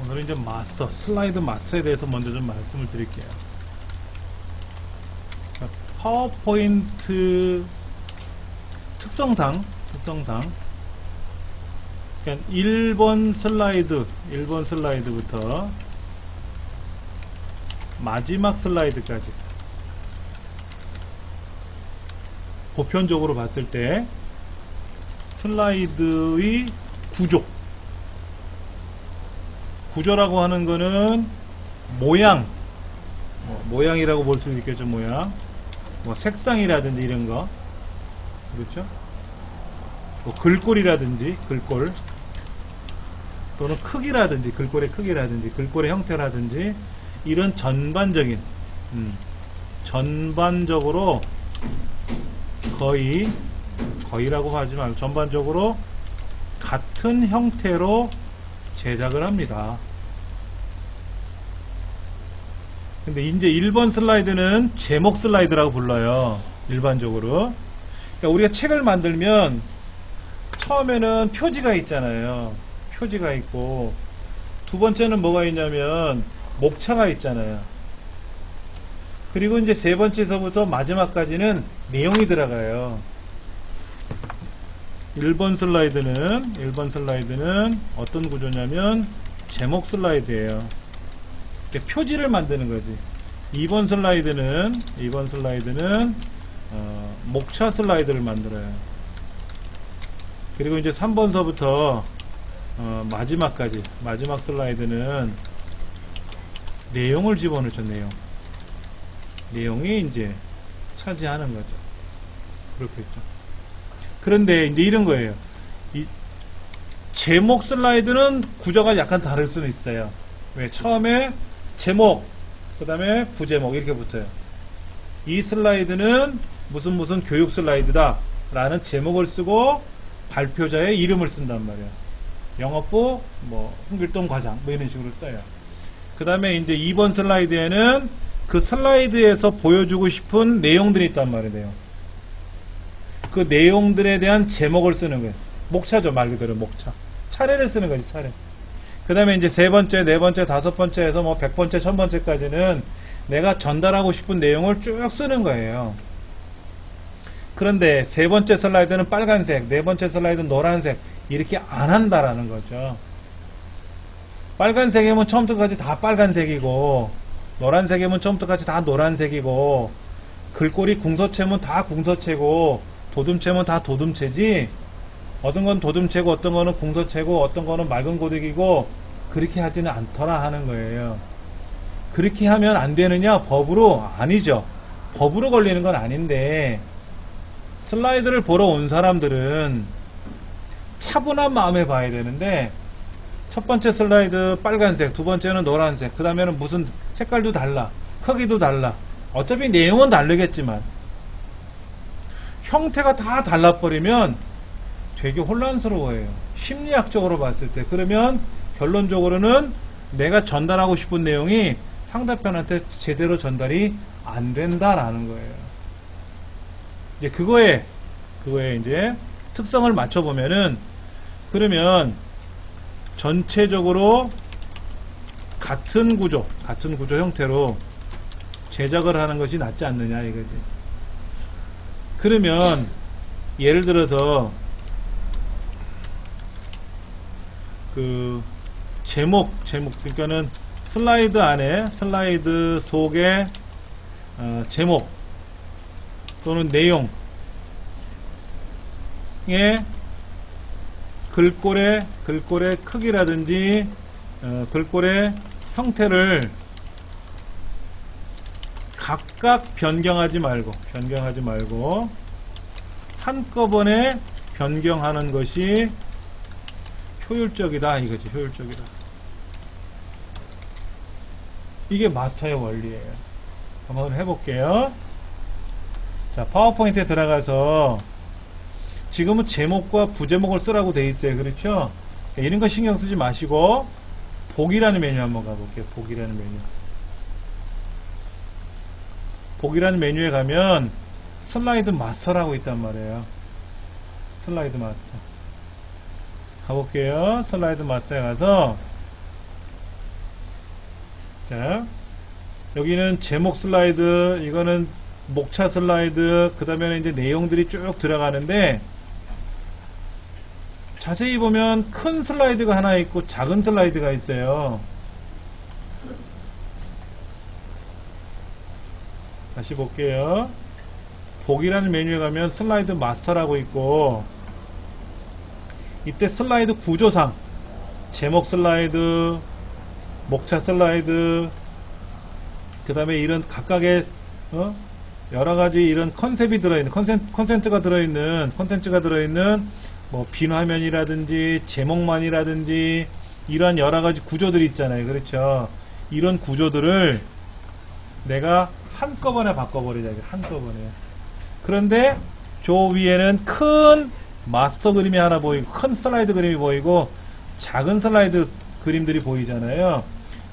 오늘은 이제 마스터, 슬라이드 마스터에 대해서 먼저 좀 말씀을 드릴게요. 파워포인트 특성상 그러니까 1번 슬라이드부터 마지막 슬라이드까지 보편적으로 봤을 때 슬라이드의 구조라고 하는 거는 모양이라고 볼 수 있겠죠. 모양, 색상이라든지 이런 거, 그렇죠? 글꼴이라든지 글꼴, 또는 크기라든지 글꼴의 크기라든지 글꼴의 형태라든지 이런 전반적으로 거의라고 하지 말고 전반적으로 같은 형태로 제작을 합니다. 근데 이제 1번 슬라이드는 제목 슬라이드라고 불러요. 일반적으로. 그러니까 우리가 책을 만들면 처음에는 표지가 있잖아요. 표지가 있고, 두 번째는 뭐가 있냐면 목차가 있잖아요. 그리고 이제 세 번째서부터 마지막까지는 내용이 들어가요. 1번 슬라이드는 어떤 구조냐면 제목 슬라이드예요. 표지를 만드는 거지. 2번 슬라이드는 목차 슬라이드를 만들어요. 그리고 이제 3번서부터 마지막 슬라이드는 내용을 집어넣죠. 내용이 이제 차지하는 거죠. 그렇겠죠. 그런데 이제 이런 거예요. 이 제목 슬라이드는 구조가 약간 다를 수는 있어요. 왜? 처음에 제목, 그 다음에 부제목 이렇게 붙어요. 이 슬라이드는 무슨 교육 슬라이드다 라는 제목을 쓰고 발표자의 이름을 쓴단 말이에요. 영업부 홍길동 과장 이런 식으로 써요. 그 다음에 이제 2번 슬라이드에는 그 슬라이드에서 보여주고 싶은 내용들이 있단 말이에요. 그 내용들에 대한 제목을 쓰는 거예요. 목차죠. 말 그대로 목차. 차례를 쓰는 거지, 차례. 그 다음에 이제 세 번째, 네 번째, 다섯 번째에서 100번째, 1000번째까지는 내가 전달하고 싶은 내용을 쭉 쓰는 거예요. 그런데 세 번째 슬라이드는 빨간색, 네 번째 슬라이드는 노란색, 이렇게 안 한다라는 거죠. 빨간색이면 처음부터까지 다 빨간색이고, 노란색이면 처음부터까지 다 노란색이고, 글꼴이 궁서체면 다 궁서체고, 도둠체면 다 도둠체지, 어떤 건 도둠체고, 어떤 거는 궁서체고, 어떤 거는 맑은 고딕이고, 그렇게 하지는 않더라 하는 거예요. 그렇게 하면 안 되느냐? 법으로 아니죠. 법으로 걸리는 건 아닌데, 슬라이드를 보러 온 사람들은 차분한 마음에 봐야 되는데, 첫 번째 슬라이드 빨간색, 두 번째는 노란색, 그 다음에는 무슨 색깔도 달라, 크기도 달라, 어차피 내용은 다르겠지만 형태가 다 달라버리면 되게 혼란스러워요. 심리학적으로 봤을 때. 그러면 결론적으로는 내가 전달하고 싶은 내용이 상대편한테 제대로 전달이 안 된다라는 거예요. 이제 그거에 이제 특성을 맞춰보면은, 그러면 전체적으로 같은 구조 형태로 제작을 하는 것이 낫지 않느냐 이거지. 그러면 예를 들어서 그 제목 그러니까는 슬라이드 안에, 슬라이드 속에 제목 또는 내용에 글꼴의 크기라든지 글꼴의 형태를 각각 변경하지 말고 한꺼번에 변경하는 것이 효율적이다 이거지. 효율적이다. 이게 마스터의 원리예요. 한번 해볼게요. 자, 파워포인트에 들어가서 지금은 제목과 부제목을 쓰라고 돼 있어요. 그렇죠? 이런 거 신경 쓰지 마시고 복이라는 메뉴 한번 가볼게요. 복이라는 메뉴에 가면 슬라이드 마스터라고 있단 말이에요. 슬라이드 마스터 가볼게요. 슬라이드 마스터에 가서 자, 여기는 제목 슬라이드, 이거는 목차 슬라이드, 그 다음에 이제 내용들이 쭉 들어가는데, 자세히 보면 큰 슬라이드가 하나 있고 작은 슬라이드가 있어요. 다시 볼게요. 보기라는 메뉴에 가면 슬라이드 마스터라고 있고, 이때 슬라이드 구조상 제목 슬라이드, 목차 슬라이드, 그 다음에 이런 각각의 여러가지 이런 컨셉이 들어있는 컨텐츠가 들어있는 뭐 빈 화면이라든지 제목만이라든지 이러한 여러가지 구조들이 있잖아요. 그렇죠? 이런 구조들을 내가 한꺼번에 바꿔버리자. 한꺼번에. 그런데 저 위에는 큰 마스터 그림이 하나 보이고, 큰 슬라이드 그림이 보이고, 작은 슬라이드 그림들이 보이잖아요.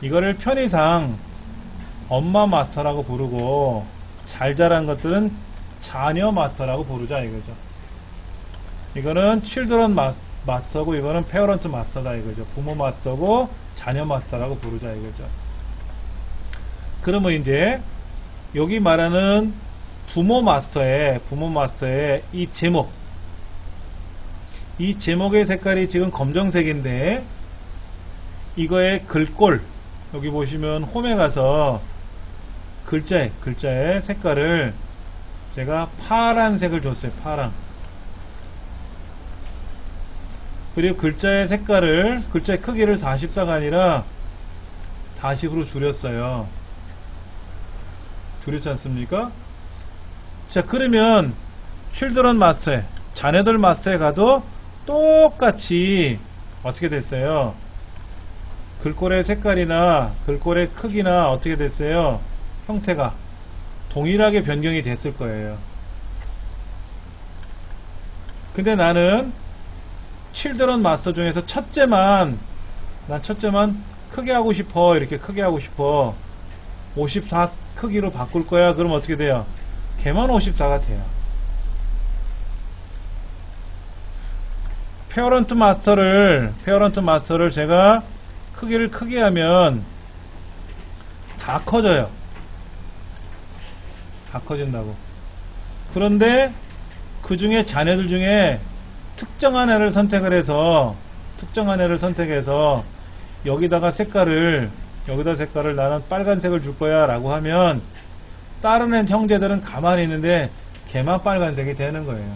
이거를 편의상 엄마 마스터라고 부르고, 잘 자란 것들은 자녀 마스터라고 부르자 이거죠. 이거는 children 마스터고, 이거는 parent 마스터다 이거죠. 부모 마스터고 자녀 마스터라고 부르자 이거죠. 그러면 이제 여기 말하는 부모 마스터의 이 제목의 색깔이 지금 검정색인데, 이거의 글꼴, 여기 보시면 홈에 가서 글자의 색깔을 제가 파란색을 줬어요. 파랑. 그리고 글자의 크기를 44가 아니라 40으로 줄였어요. 줄였지 않습니까? 자, 그러면 children 마스터에, 자녀들 마스터에 가도 똑같이 어떻게 됐어요? 글꼴의 색깔이나 글꼴의 크기나 어떻게 됐어요? 형태가 동일하게 변경이 됐을 거예요. 근데 나는 children 마스터 중에서 첫째만 크게 하고 싶어. 이렇게 크게 하고 싶어. 54 크기로 바꿀 거야. 그럼 어떻게 돼요? 걔만 54가 돼요. 페어런트 마스터를 제가 크기를 크게 하면 다 커져요. 다 커진다고. 그런데 그 중에 자녀들 중에 특정한 애를 선택해서 여기다 색깔을 나는 빨간색을 줄 거야 라고 하면, 다른 애 형제들은 가만히 있는데 걔만 빨간색이 되는 거예요.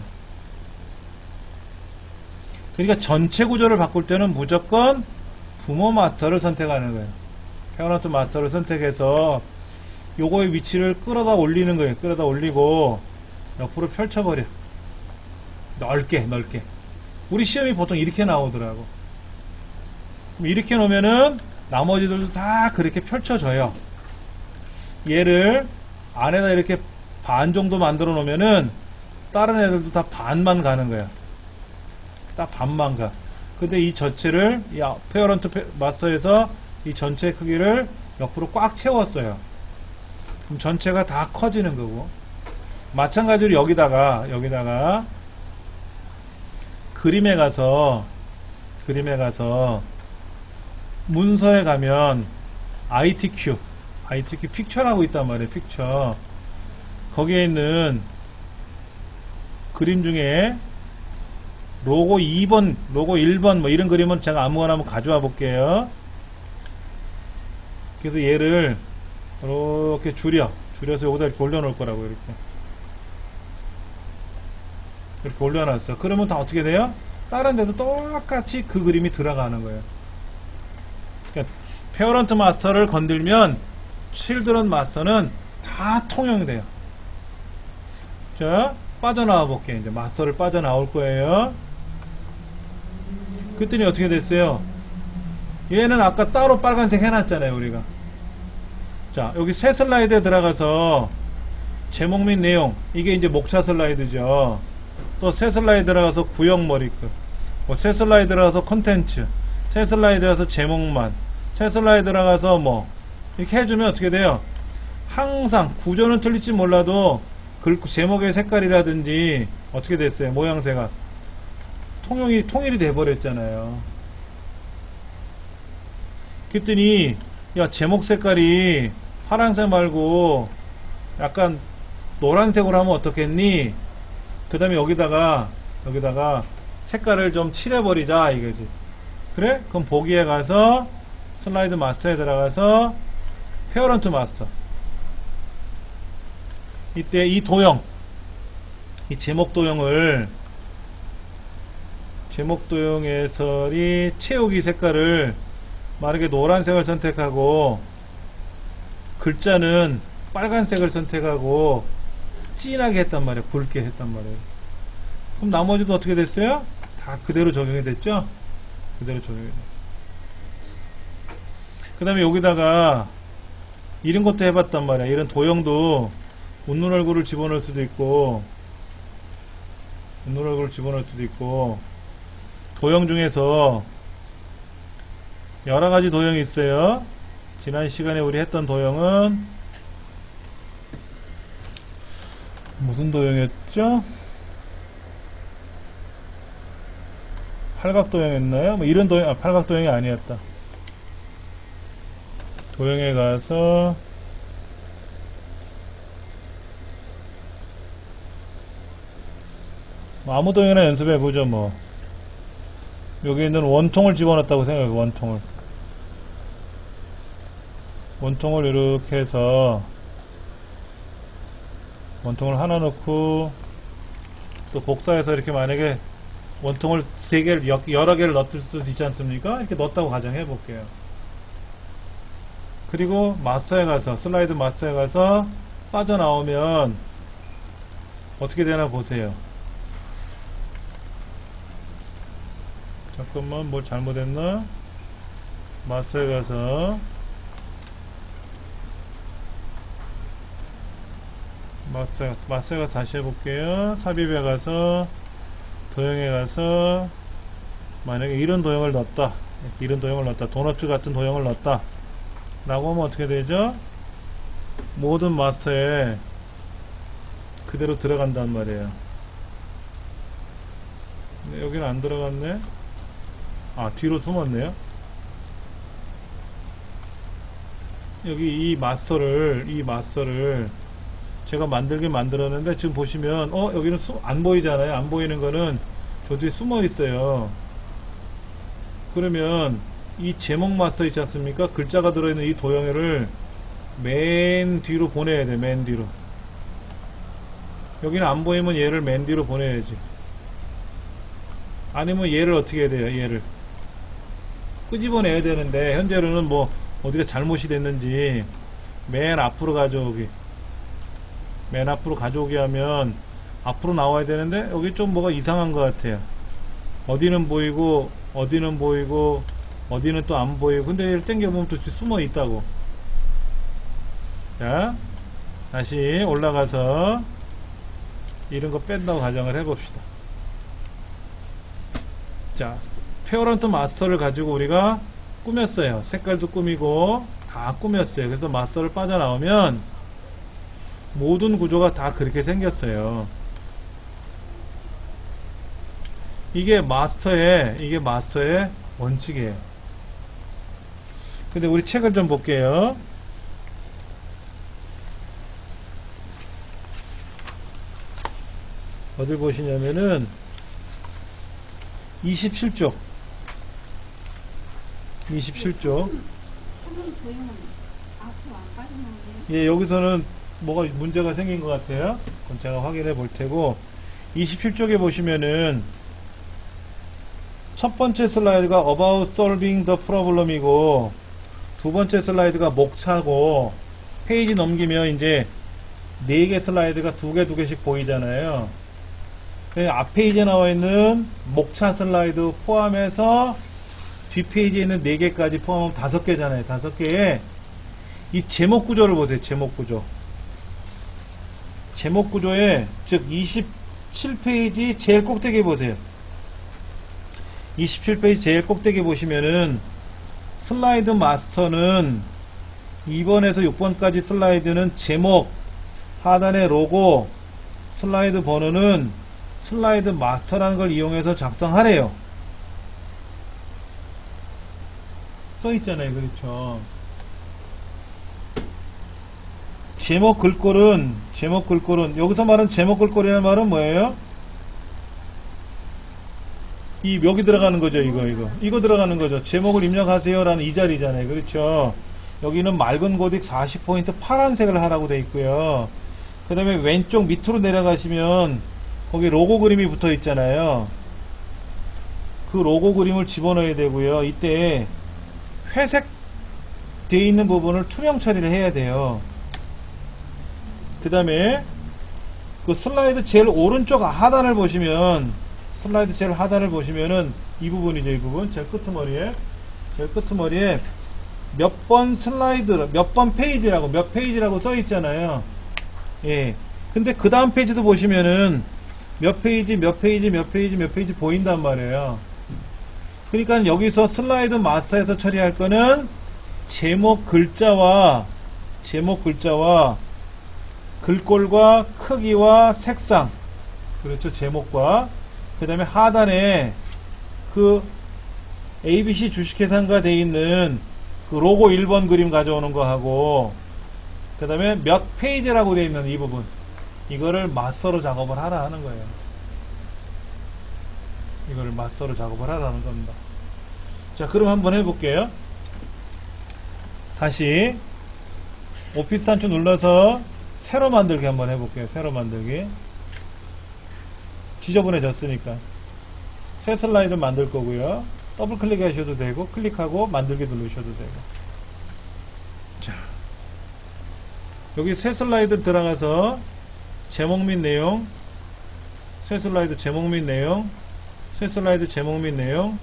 그러니까 전체 구조를 바꿀 때는 무조건 부모 마스터를 선택하는 거예요. 페어런트 마스터를 선택해서 요거의 위치를 끌어다 올리는 거예요. 끌어다 올리고 옆으로 펼쳐버려. 넓게. 우리 시험이 보통 이렇게 나오더라고. 이렇게 놓으면은 나머지들도 다 그렇게 펼쳐져요. 얘를 안에다 이렇게 반 정도 만들어 놓으면은 다른 애들도 다 반만 가는 거야. 딱 반만 가. 근데 이 전체를, 이 페어런트 마스터에서 이 전체 크기를 옆으로 꽉 채웠어요. 그럼 전체가 다 커지는 거고, 마찬가지로 여기다가 그림에 가서 문서에 가면 ITQ 픽처라고 있단 말이에요. 픽처. 거기에 있는 그림 중에 로고 2번, 로고 1번 뭐 이런 그림은 제가 아무거나 한번 가져와 볼게요. 그래서 얘를 이렇게 줄여서 여기다 이렇게 올려놓을 거라고. 이렇게 올려놨어. 그러면 다 어떻게 돼요? 다른 데도 똑같이 그 그림이 들어가는 거예요. 그러니까 페어런트 마스터를 건들면 칠드런 마스터는 다 통용돼요. 자, 빠져나와 볼게요. 이제 마스터를 빠져나올 거예요. 그랬더니 어떻게 됐어요? 얘는 아까 따로 빨간색 해놨잖아요, 우리가. 자, 여기 새 슬라이드에 들어가서 제목 및 내용, 이게 이제 목차 슬라이드죠. 또 새 슬라이드 들어가서 구형 머리끝, 뭐 새 슬라이드 들어가서 콘텐츠, 새 슬라이드 들어가서 제목만, 새 슬라이드 들어가서 뭐 이렇게 해주면 어떻게 돼요? 항상 구조는 틀릴지 몰라도 제목의 색깔이라든지 어떻게 됐어요? 모양새가 통일이 돼버렸잖아요. 그랬더니 야, 제목 색깔이 파란색 말고 약간 노란색으로 하면 어떻겠니? 그 다음에 여기다가 색깔을 좀 칠해버리자 이거지. 그래? 그럼 보기에 가서 슬라이드 마스터에 들어가서 페어런트 마스터. 이때 이 도형, 이 제목 도형을, 제목 도형에서 이 채우기 색깔을 만약에 노란색을 선택하고 글자는 빨간색을 선택하고 진하게 했단 말이에요. 붉게 했단 말이에요. 그럼 나머지도 어떻게 됐어요? 다 그대로 적용이 됐죠? 그대로 적용이 됐어요. 그 다음에 여기다가 이런 것도 해봤단 말이야. 이런 도형도 웃는 얼굴을 집어넣을 수도 있고, 웃는 얼굴을 집어넣을 수도 있고, 도형 중에서 여러가지 도형이 있어요. 지난 시간에 우리 했던 도형은 무슨 도형이었죠? 팔각도형이었나요? 뭐 이런 도형, 팔각도형이 아니었다. 도형에 가서 뭐 아무 도형이나 연습해보죠. 뭐 여기 있는 원통을 집어넣었다고 생각해요. 원통을 이렇게 해서 원통을 하나 넣고 또 복사해서 이렇게 만약에 원통을 여러 개를 넣을 수도 있지 않습니까? 이렇게 넣었다고 가정해 볼게요. 그리고 마스터에 가서, 슬라이드 마스터에 가서 빠져나오면 어떻게 되나 보세요. 잠깐만, 뭘 잘못했나? 마스터에 가서 마스터에 가서 다시 해볼게요. 삽입에 가서 도형에 가서 만약에 이런 도형을 넣었다, 도너츠 같은 도형을 넣었다 라고 하면 어떻게 되죠? 모든 마스터에 그대로 들어간단 말이에요. 근데 여기는 안 들어갔네. 아, 뒤로 숨었네요. 여기 이 마스터를 제가 만들긴 만들었는데 지금 보시면 여기는 안 보이잖아요. 안 보이는 거는 저 뒤에 숨어 있어요. 그러면 이 제목 마스터 있지 않습니까? 글자가 들어있는 이 도형을 맨 뒤로 보내야 돼. 맨 뒤로. 여기는 안 보이면 얘를 맨 뒤로 보내야지. 아니면 얘를 어떻게 해야 돼요? 얘를 끄집어내야 되는데 현재로는 뭐 어디가 잘못이 됐는지 맨 앞으로 가져오기 하면 앞으로 나와야 되는데 여기 좀 뭐가 이상한 것 같아요. 어디는 보이고 어디는 또 안 보이고. 근데 얘를 당겨보면 또 숨어 있다고. 자, 다시 올라가서 이런 거 뺀다고 가정을 해봅시다. 자, 페어런트 마스터를 가지고 우리가 꾸몄어요. 색깔도 꾸미고 다 꾸몄어요. 그래서 마스터를 빠져나오면 모든 구조가 다 그렇게 생겼어요. 이게 마스터의 원칙이에요. 근데 우리 책을 좀 볼게요. 어딜 보시냐면은 27쪽. 예, 여기서는 뭐가 문제가 생긴 것 같아요. 그건 제가 확인해 볼 테고, 27쪽에 보시면은 첫 번째 슬라이드가 about solving the problem이고 두 번째 슬라이드가 목차고, 페이지 넘기면 이제 4개 슬라이드가 2개씩 보이잖아요. 앞 페이지에 나와 있는 목차 슬라이드 포함해서 뒷페이지에 있는 4개까지 포함하면 5개잖아요. 5개에 이 제목 구조를 보세요. 제목 구조에, 즉 27페이지 제일 꼭대기 보세요. 27페이지 제일 꼭대기 보시면은 슬라이드 마스터는 2번에서 6번까지 슬라이드는 제목, 하단에 로고, 슬라이드 번호는 슬라이드 마스터라는 걸 이용해서 작성하래요. 써있잖아요. 그렇죠. 제목 글꼴은 여기서 말하는 제목 글꼴이라는 말은 뭐예요? 여기 들어가는 거죠. 이거 들어가는 거죠. 제목을 입력하세요 라는 이 자리잖아요. 그렇죠? 여기는 맑은 고딕 40포인트 파란색을 하라고 돼 있고요. 그 다음에 왼쪽 밑으로 내려가시면 거기 로고 그림이 붙어 있잖아요. 그 로고 그림을 집어넣어야 되고요. 이때 회색 되어 있는 부분을 투명 처리를 해야 돼요. 그 다음에 그 슬라이드 제일 오른쪽 하단을 보시면 이 부분이죠. 이 부분 제일 끄트머리에 몇 번 슬라이드 몇 번 페이지라고 몇 페이지라고 써 있잖아요. 예. 근데 그 다음 페이지도 보시면은 몇 페이지 보인단 말이에요. 그러니까 여기서 슬라이드 마스터에서 처리할 거는 제목 글자와 글꼴과 크기와 색상, 그렇죠. 제목과 그 다음에 하단에 그 ABC 주식회사가 되어 있는 그 로고 1번 그림 가져오는 거 하고 그 다음에 몇 페이지라고 되어 있는 이 부분, 이거를 마스터로 작업을 하라 하는 거예요. 이거를 마스터로 작업을 하라는 겁니다. 자, 그럼 한번 해볼게요. 다시 오피스 단추 눌러서 새로 만들기 한번 해볼게요. 새로 만들기. 지저분해졌으니까 새 슬라이드 만들 거고요. 더블 클릭하셔도 되고 클릭하고 만들기 누르셔도 되고. 자, 여기 새 슬라이드 들어가서 제목 및 내용, 새 슬라이드 제목 및 내용, 새 슬라이드 제목 및 내용,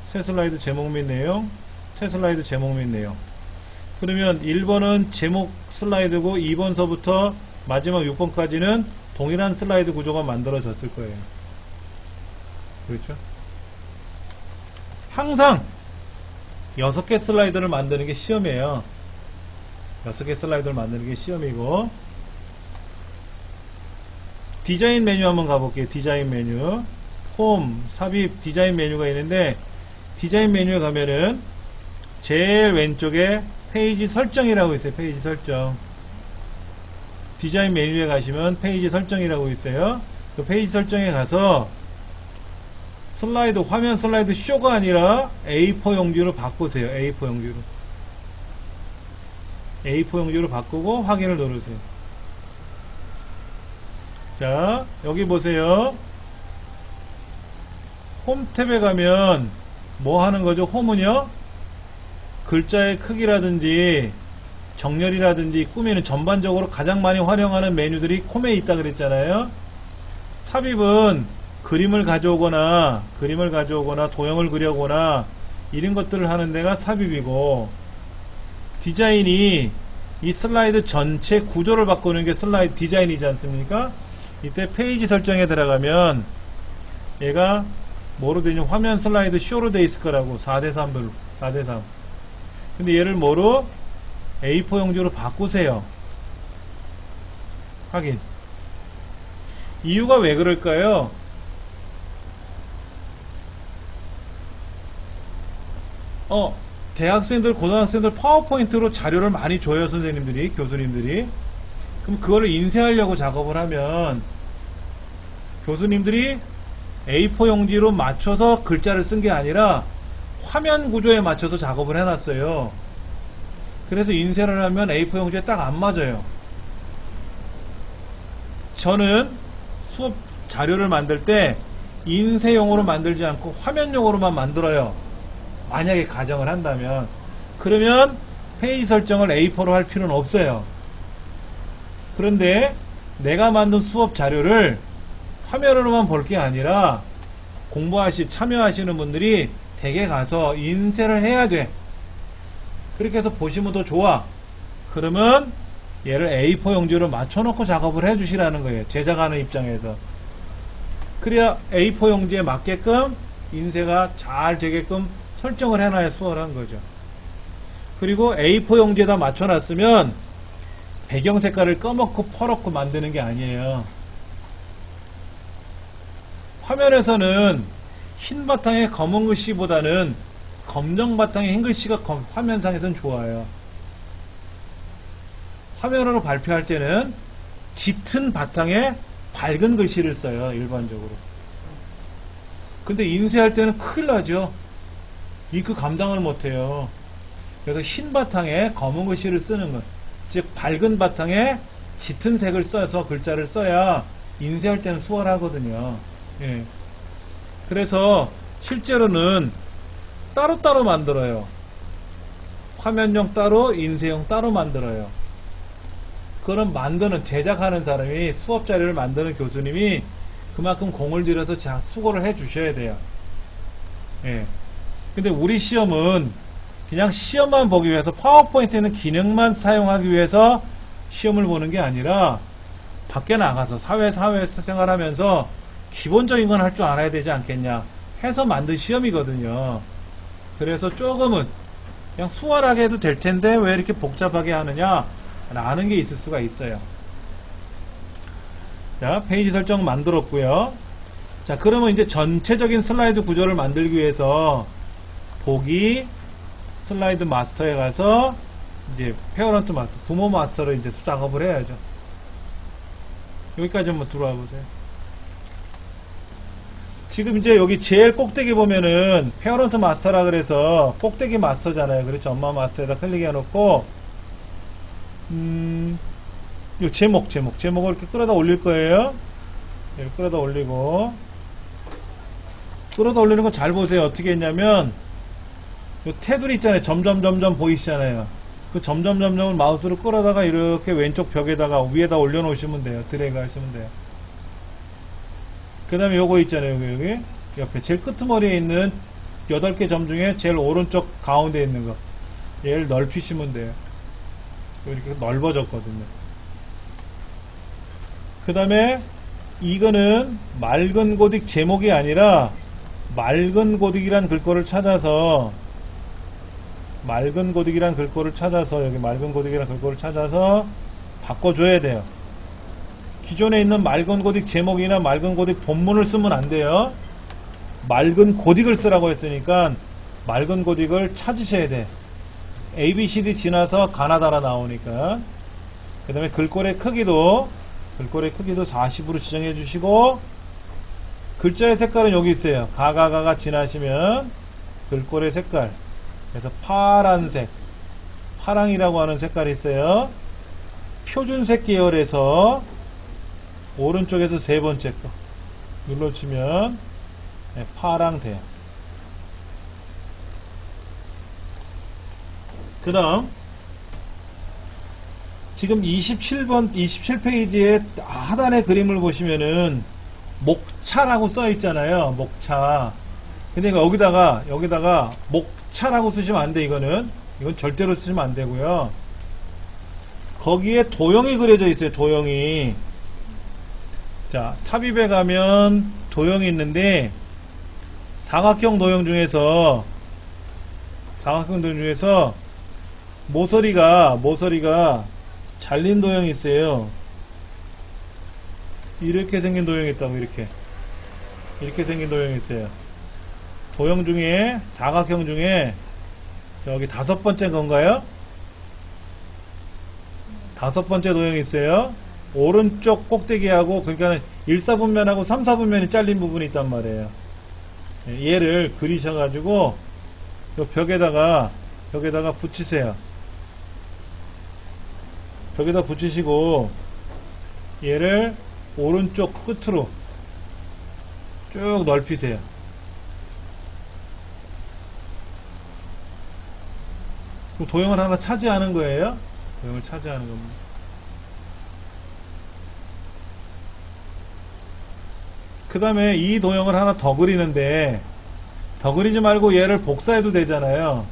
새 슬라이드 제목 및 내용, 새 슬라이드 제목 및 내용. 그러면 1번은 제목 슬라이드고 2번서부터 마지막 6번까지는 동일한 슬라이드 구조가 만들어졌을 거예요. 그렇죠? 항상 6개 슬라이드를 만드는 게 시험이에요. 6개 슬라이드를 만드는 게 시험이고, 디자인 메뉴 한번 가볼게요. 디자인 메뉴. 홈, 삽입, 디자인 메뉴가 있는데, 디자인 메뉴에 가면은 제일 왼쪽에 페이지 설정이라고 있어요. 페이지 설정. 디자인 메뉴에 가시면 페이지 설정이라고 있어요. 그 페이지 설정에 가서 슬라이드, 화면 슬라이드 쇼가 아니라 A4 용지로 바꾸세요. A4 용지로. A4 용지로 바꾸고 확인을 누르세요. 자, 여기 보세요. 홈 탭에 가면 뭐 하는 거죠? 홈은요, 글자의 크기라든지 정렬이라든지 꾸미는 전반적으로 가장 많이 활용하는 메뉴들이 홈에 있다 그랬잖아요. 삽입은 그림을 가져오거나 도형을 그려오거나 이런 것들을 하는 데가 삽입이고, 디자인이 이 슬라이드 전체 구조를 바꾸는 게 슬라이드 디자인이지 않습니까? 이때 페이지 설정에 들어가면 얘가 뭐로 되냐, 화면 슬라이드 쇼로 돼 있을 거라고. 4:3별로 4:3. 근데 얘를 뭐로? A4 용지로 바꾸세요. 확인. 이유가 왜 그럴까요? 대학생들, 고등학생들 파워포인트로 자료를 많이 줘요. 선생님들이, 교수님들이. 그럼 그거를 인쇄하려고 작업을 하면 교수님들이 A4 용지로 맞춰서 글자를 쓴 게 아니라 화면 구조에 맞춰서 작업을 해놨어요. 그래서 인쇄를 하면 A4 용지에 딱 안 맞아요. 저는 수업 자료를 만들 때 인쇄용으로 만들지 않고 화면용으로만 만들어요. 만약에 가정을 한다면. 그러면 페이지 설정을 A4로 할 필요는 없어요. 그런데 내가 만든 수업 자료를 화면으로만 볼 게 아니라 참여하시는 분들이 댁에 가서 인쇄를 해야 돼. 그렇게 해서 보시면 더 좋아. 그러면 얘를 A4 용지로 맞춰놓고 작업을 해주시라는 거예요. 제작하는 입장에서. 그래야 A4 용지에 맞게끔 인쇄가 잘 되게끔 설정을 해놔야 수월한 거죠. 그리고 A4 용지에다 맞춰놨으면 배경 색깔을 검었고 퍼렇고 만드는 게 아니에요. 화면에서는 흰 바탕에 검은 글씨보다는 검정 바탕에 흰 글씨가 화면상에서는 좋아요. 화면으로 발표할 때는 짙은 바탕에 밝은 글씨를 써요, 일반적으로. 근데 인쇄할 때는 큰일 나죠. 잉크 감당을 못해요. 그래서 흰 바탕에 검은 글씨를 쓰는 것. 즉, 밝은 바탕에 짙은 색을 써서 글자를 써야 인쇄할 때는 수월하거든요. 예. 그래서 실제로는 따로따로 만들어요. 화면용 따로, 인쇄용 따로 만들어요. 그런 만드는, 제작하는 사람이, 수업 자료를 만드는 교수님이 그만큼 공을 들여서 수고를 해 주셔야 돼요. 예. 근데 우리 시험은 그냥 시험만 보기 위해서, 파워포인트에는 기능만 사용하기 위해서 시험을 보는 게 아니라 밖에 나가서 사회생활하면서 기본적인 건 할 줄 알아야 되지 않겠냐 해서 만든 시험이거든요. 그래서 조금은 그냥 수월하게 해도 될 텐데 왜 이렇게 복잡하게 하느냐 라는 게 있을 수가 있어요. 자, 페이지 설정 만들었고요. 자, 그러면 이제 전체적인 슬라이드 구조를 만들기 위해서 보기, 슬라이드 마스터에 가서 이제 페어런트 마스터, 부모 마스터로 이제 작업을 해야죠. 여기까지 한번 들어와 보세요. 지금 이제 여기 제일 꼭대기 보면은 페어런트 마스터라 그래서 꼭대기 마스터잖아요. 그렇죠. 엄마 마스터에다 클릭해 놓고 요 제목을 이렇게 끌어다 올릴 거예요. 이렇게 끌어다 올리고, 끌어다 올리는 거 잘 보세요. 어떻게 했냐면 요 테두리 있잖아요. 점점 보이시잖아요. 그 점점을 마우스로 끌어다가 이렇게 왼쪽 벽에다가 위에다 올려놓으시면 돼요. 드래그 하시면 돼요. 그 다음에 요거 있잖아요. 여기 옆에 제일 끄트머리에 있는 8개 점 중에 제일 오른쪽 가운데 있는 거, 얘를 넓히시면 돼요. 이렇게 넓어졌거든요. 그 다음에 이거는 맑은 고딕 제목이 아니라 맑은 고딕이란 글꼴을 찾아서, 맑은 고딕이란 글꼴을 찾아서, 여기 맑은 고딕이란 글꼴을 찾아서 바꿔줘야 돼요. 기존에 있는 맑은 고딕 제목이나 맑은 고딕 본문을 쓰면 안 돼요. 맑은 고딕을 쓰라고 했으니까 맑은 고딕을 찾으셔야 돼. ABCD 지나서 가나다라 나오니까. 그 다음에 글꼴의 크기도 40으로 지정해 주시고, 글자의 색깔은 여기 있어요. 가가 지나시면 글꼴의 색깔, 그래서 파란색, 파랑이라고 하는 색깔이 있어요. 표준색 계열에서 오른쪽에서 세 번째 거 눌러치면 파랑 돼요. 그 다음 지금 27페이지의 하단의 그림을 보시면은 목차라고 써 있잖아요. 목차. 근데 여기다가 목차라고 쓰시면 안 돼. 이건 절대로 쓰시면 안 되고요. 거기에 도형이 그려져 있어요. 도형이. 자, 삽입에 가면 도형이 있는데 사각형 도형 중에서 모서리가 잘린 도형이 있어요. 이렇게 생긴 도형이 있다고. 이렇게 생긴 도형이 있어요. 도형 중에, 사각형 중에 여기 5번째 건가요? 5번째 도형이 있어요. 오른쪽 꼭대기하고, 그러니까 1사분면하고 3사분면이 잘린 부분이 있단 말이에요. 얘를 그리셔가지고 벽에다가 붙이세요. 벽에다 붙이시고 얘를 오른쪽 끝으로 쭉 넓히세요. 그럼 도형을 하나 차지하는 거예요. 도형을 차지하는 겁니다. 그 다음에 이 도형을 하나 더 그리는데, 더 그리지 말고 얘를 복사해도 되잖아요.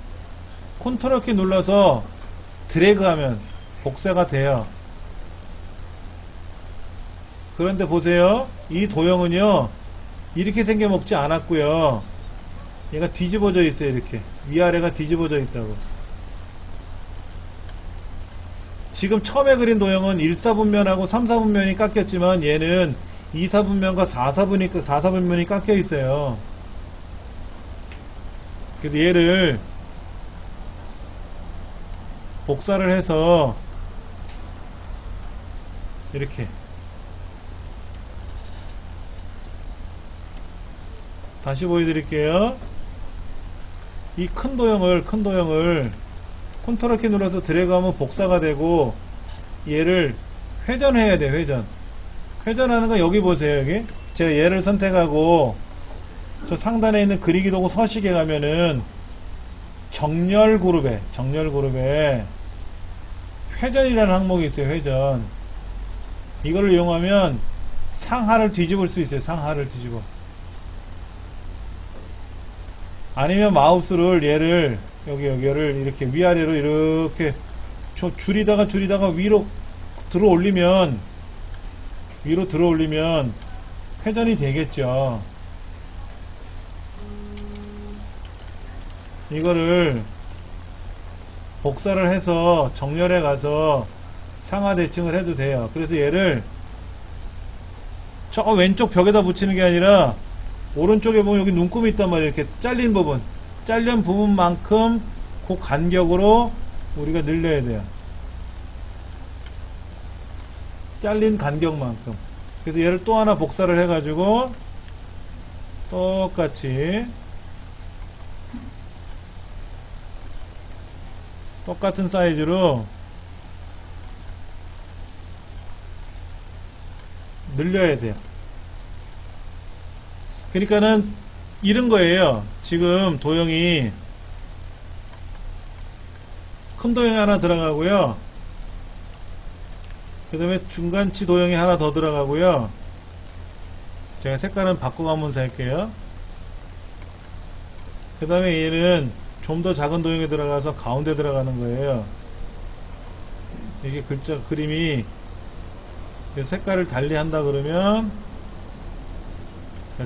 컨트롤 키 눌러서 드래그하면 복사가 돼요. 그런데 보세요. 이 도형은요 이렇게 생겨 먹지 않았고요. 얘가 뒤집어져 있어요. 이렇게 위아래가 뒤집어져 있다고. 지금 처음에 그린 도형은 1사분면하고 3사분면이 깎였지만 얘는 2사분면과 4사분면이 깎여 있어요. 그래서 얘를 복사를 해서 이렇게 다시 보여드릴게요. 이 큰 도형을 컨트롤 키 눌러서 드래그하면 복사가 되고 얘를 회전해야 돼. 회전하는 건 여기 보세요. 여기 제가 얘를 선택하고 저 상단에 있는 그리기 도구 서식에 가면은 정렬 그룹에 회전이라는 항목이 있어요. 회전. 이걸 이용하면 상하를 뒤집을 수 있어요. 상하를 뒤집어. 아니면 마우스를 얘를 여기를 이렇게 위아래로 이렇게 줄이다가 위로 들어 올리면 회전이 되겠죠. 이거를 복사를 해서 정렬해 가서 상하 대칭을 해도 돼요. 그래서 얘를 저 왼쪽 벽에다 붙이는 게 아니라 오른쪽에 보면 여기 눈금이 있단 말이에요. 이렇게 잘린 부분만큼 그 간격으로 우리가 늘려야 돼요. 잘린 간격만큼. 그래서 얘를 또 하나 복사를 해가지고 똑같은 사이즈로 늘려야 돼요. 그러니까는 이런 거예요. 지금 도형이 큰 도형이 하나 들어가고요. 그 다음에 중간치 도형이 하나 더 들어가고요. 제가 색깔은 바꿔가면서 할게요. 그 다음에 얘는 좀 더 작은 도형에 들어가서 가운데 들어가는 거예요. 이게 그림이 색깔을 달리 한다 그러면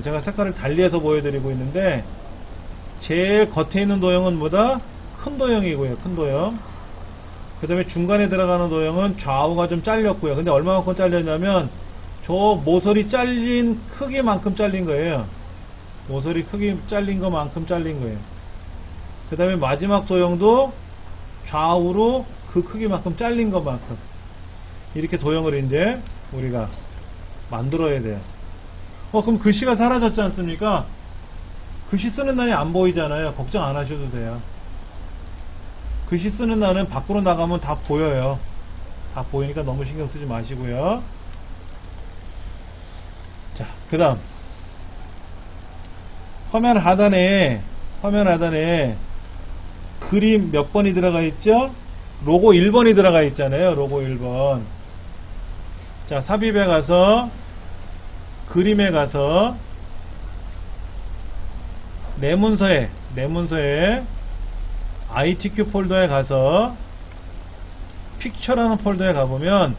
제가 색깔을 달리해서 보여드리고 있는데 제일 겉에 있는 도형은 뭐다? 큰 도형이고요. 큰 도형. 그 다음에 중간에 들어가는 도형은 좌우가 좀 잘렸고요. 근데 얼마만큼 잘렸냐면 저 모서리 잘린 크기만큼 잘린 거예요. 모서리 크기 잘린 것만큼 잘린 거예요. 그 다음에 마지막 도형도 좌우로 그 크기만큼 잘린 것만큼 이렇게 도형을 이제 우리가 만들어야 돼요. 그럼 글씨가 사라졌지 않습니까? 글씨 쓰는 날이 안 보이잖아요. 걱정 안 하셔도 돼요. 글씨 쓰는 날은 밖으로 나가면 다 보여요. 다 보이니까 너무 신경 쓰지 마시고요. 자, 그 다음 화면 하단에 그림 몇 번이 들어가 있죠? 로고 1번이 들어가 있잖아요. 로고 1번. 자, 삽입에 가서 그림에 가서 내 문서에 ITQ 폴더에 가서 픽처라는 폴더에 가보면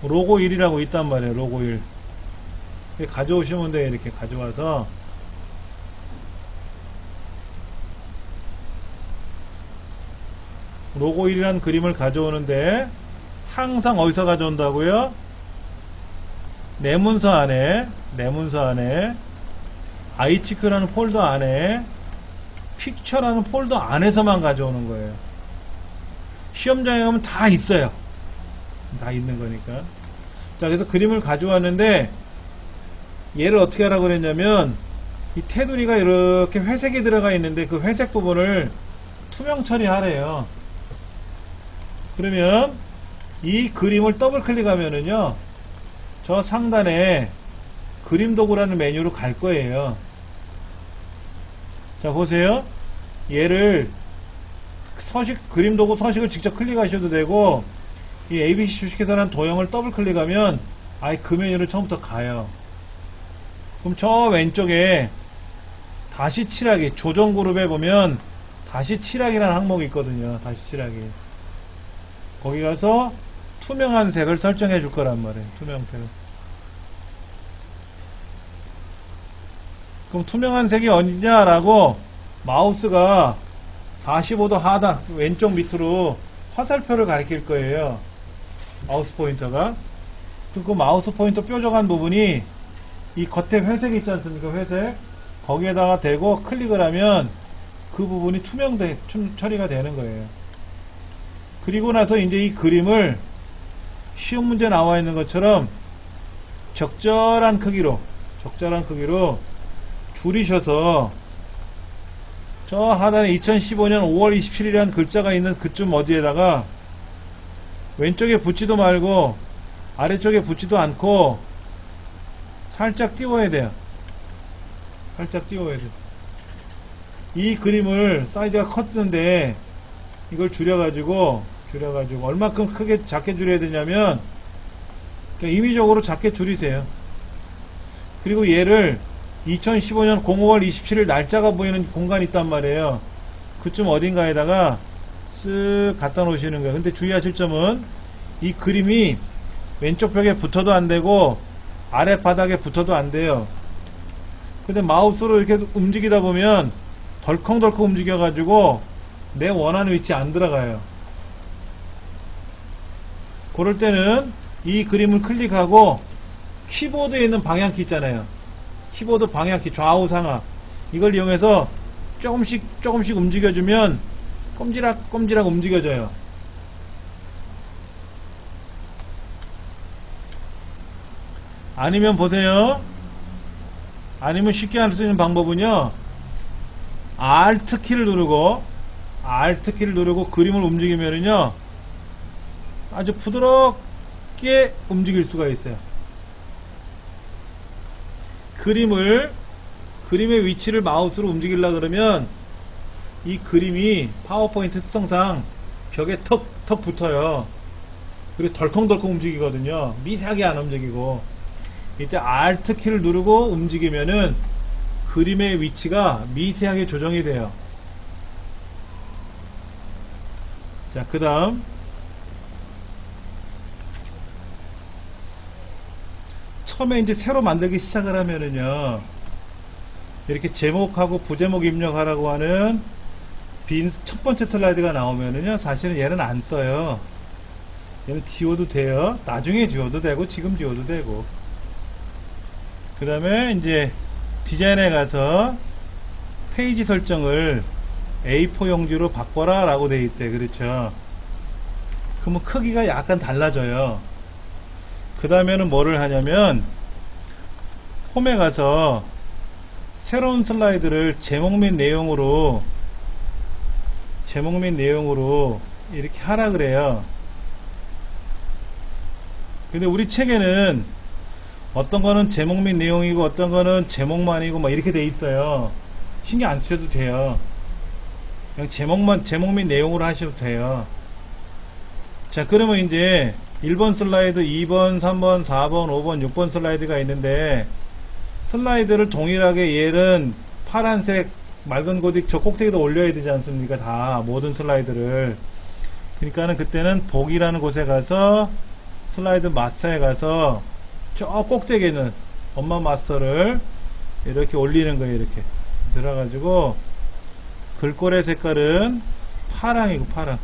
로고 1이라고 있단 말이에요. 로고 1 가져오시면 돼요. 이렇게 가져와서 로고 1이라는 그림을 가져오는데 항상 어디서 가져온다고요? 내 문서 안에 ITQ라는 폴더 안에 픽처라는 폴더 안에서만 가져오는 거예요. 시험장에 가면 다 있어요. 다 있는 거니까. 자, 그래서 그림을 가져왔는데 얘를 어떻게 하라고 그랬냐면 이 테두리가 이렇게 회색이 들어가 있는데 그 회색 부분을 투명 처리하래요. 그러면 이 그림을 더블 클릭하면은요, 저 상단에 그림 도구라는 메뉴로 갈 거예요. 자, 보세요. 얘를 그림 도구 서식을 직접 클릭하셔도 되고, 이 ABC 주식회사라는 도형을 더블 클릭하면 아예 그 메뉴를 처음부터 가요. 그럼 저 왼쪽에 다시 칠하기, 조정 그룹에 보면 다시 칠하기라는 항목이 있거든요. 다시 칠하기. 거기 가서 투명한 색을 설정해 줄 거란 말이에요. 투명색을. 그럼 투명한 색이 어디냐라고 마우스가 45도 하단 왼쪽 밑으로 화살표를 가리킬 거예요. 마우스 포인터가. 그 마우스 포인터 뾰족한 부분이 이 겉에 회색 있지 않습니까? 회색. 거기에다가 대고 클릭을 하면 그 부분이 처리가 되는 거예요. 그리고 나서 이제 이 그림을 쉬운 문제 나와 있는 것처럼 적절한 크기로 줄이셔서 저 하단에 2015년 5월 27일이라는 글자가 있는 그쯤 어디에다가 왼쪽에 붙지도 말고 아래쪽에 붙지도 않고 살짝 띄워야 돼요. 살짝 띄워야 돼요. 이 그림을 사이즈가 컸는데 이걸 줄여가지고 얼마큼 크게 작게 줄여야 되냐면 그냥 임의적으로 작게 줄이세요. 그리고 얘를 2015년 05월 27일 날짜가 보이는 공간이 있단 말이에요. 그쯤 어딘가에다가 쓱 갖다 놓으시는 거예요. 근데 주의하실 점은 이 그림이 왼쪽 벽에 붙어도 안 되고 아래 바닥에 붙어도 안 돼요. 근데 마우스로 이렇게 움직이다 보면 덜컹덜컹 움직여 가지고 내 원하는 위치에 안 들어가요. 그럴 때는 이 그림을 클릭하고 키보드에 있는 방향키 있잖아요. 키보드 방향키 좌우 상하 이걸 이용해서 조금씩 움직여주면 꼼지락 움직여져요. 아니면 보세요. 아니면 쉽게 할 수 있는 방법은요. Alt 키를 누르고 그림을 움직이면은요. 아주 부드럽게 움직일 수가 있어요. 그림의 위치를 마우스로 움직이려고 그러면 이 그림이 파워포인트 특성상 벽에 턱 붙어요. 그리고 덜컹덜컹 움직이거든요. 미세하게 안 움직이고. 이때 Alt 키를 누르고 움직이면은 그림의 위치가 미세하게 조정이 돼요. 자, 그 다음 처음에 이제 새로 만들기 시작을 하면은요, 이렇게 제목하고 부제목 입력하라고 하는 빈 첫 번째 슬라이드가 나오면은요, 사실은 얘는 안 써요. 얘는 지워도 돼요. 나중에 지워도 되고 지금 지워도 되고. 그 다음에 이제 디자인에 가서 페이지 설정을 A4 용지로 바꿔라 라고 되어 있어요. 그렇죠? 그러면 크기가 약간 달라져요. 그 다음에는 뭐를 하냐면 홈에 가서 새로운 슬라이드를 제목 및 내용으로 이렇게 하라 그래요. 근데 우리 책에는 어떤 거는 제목 및 내용이고 어떤 거는 제목만이고 막 이렇게 돼 있어요. 신경 안 쓰셔도 돼요. 그냥 제목 및 내용으로 하셔도 돼요. 자, 그러면 이제 1번 슬라이드, 2번, 3번, 4번, 5번, 6번 슬라이드가 있는데 슬라이드를 동일하게 얘는 파란색 맑은 고딕 저 꼭대기도 올려야 되지 않습니까? 다 모든 슬라이드를. 그러니까는 그때는 보기라는 곳에 가서 슬라이드 마스터에 가서 저 꼭대기에는 엄마 마스터를 이렇게 올리는 거예요. 이렇게 들어가지고 글꼴의 색깔은 파랑이고 파랑.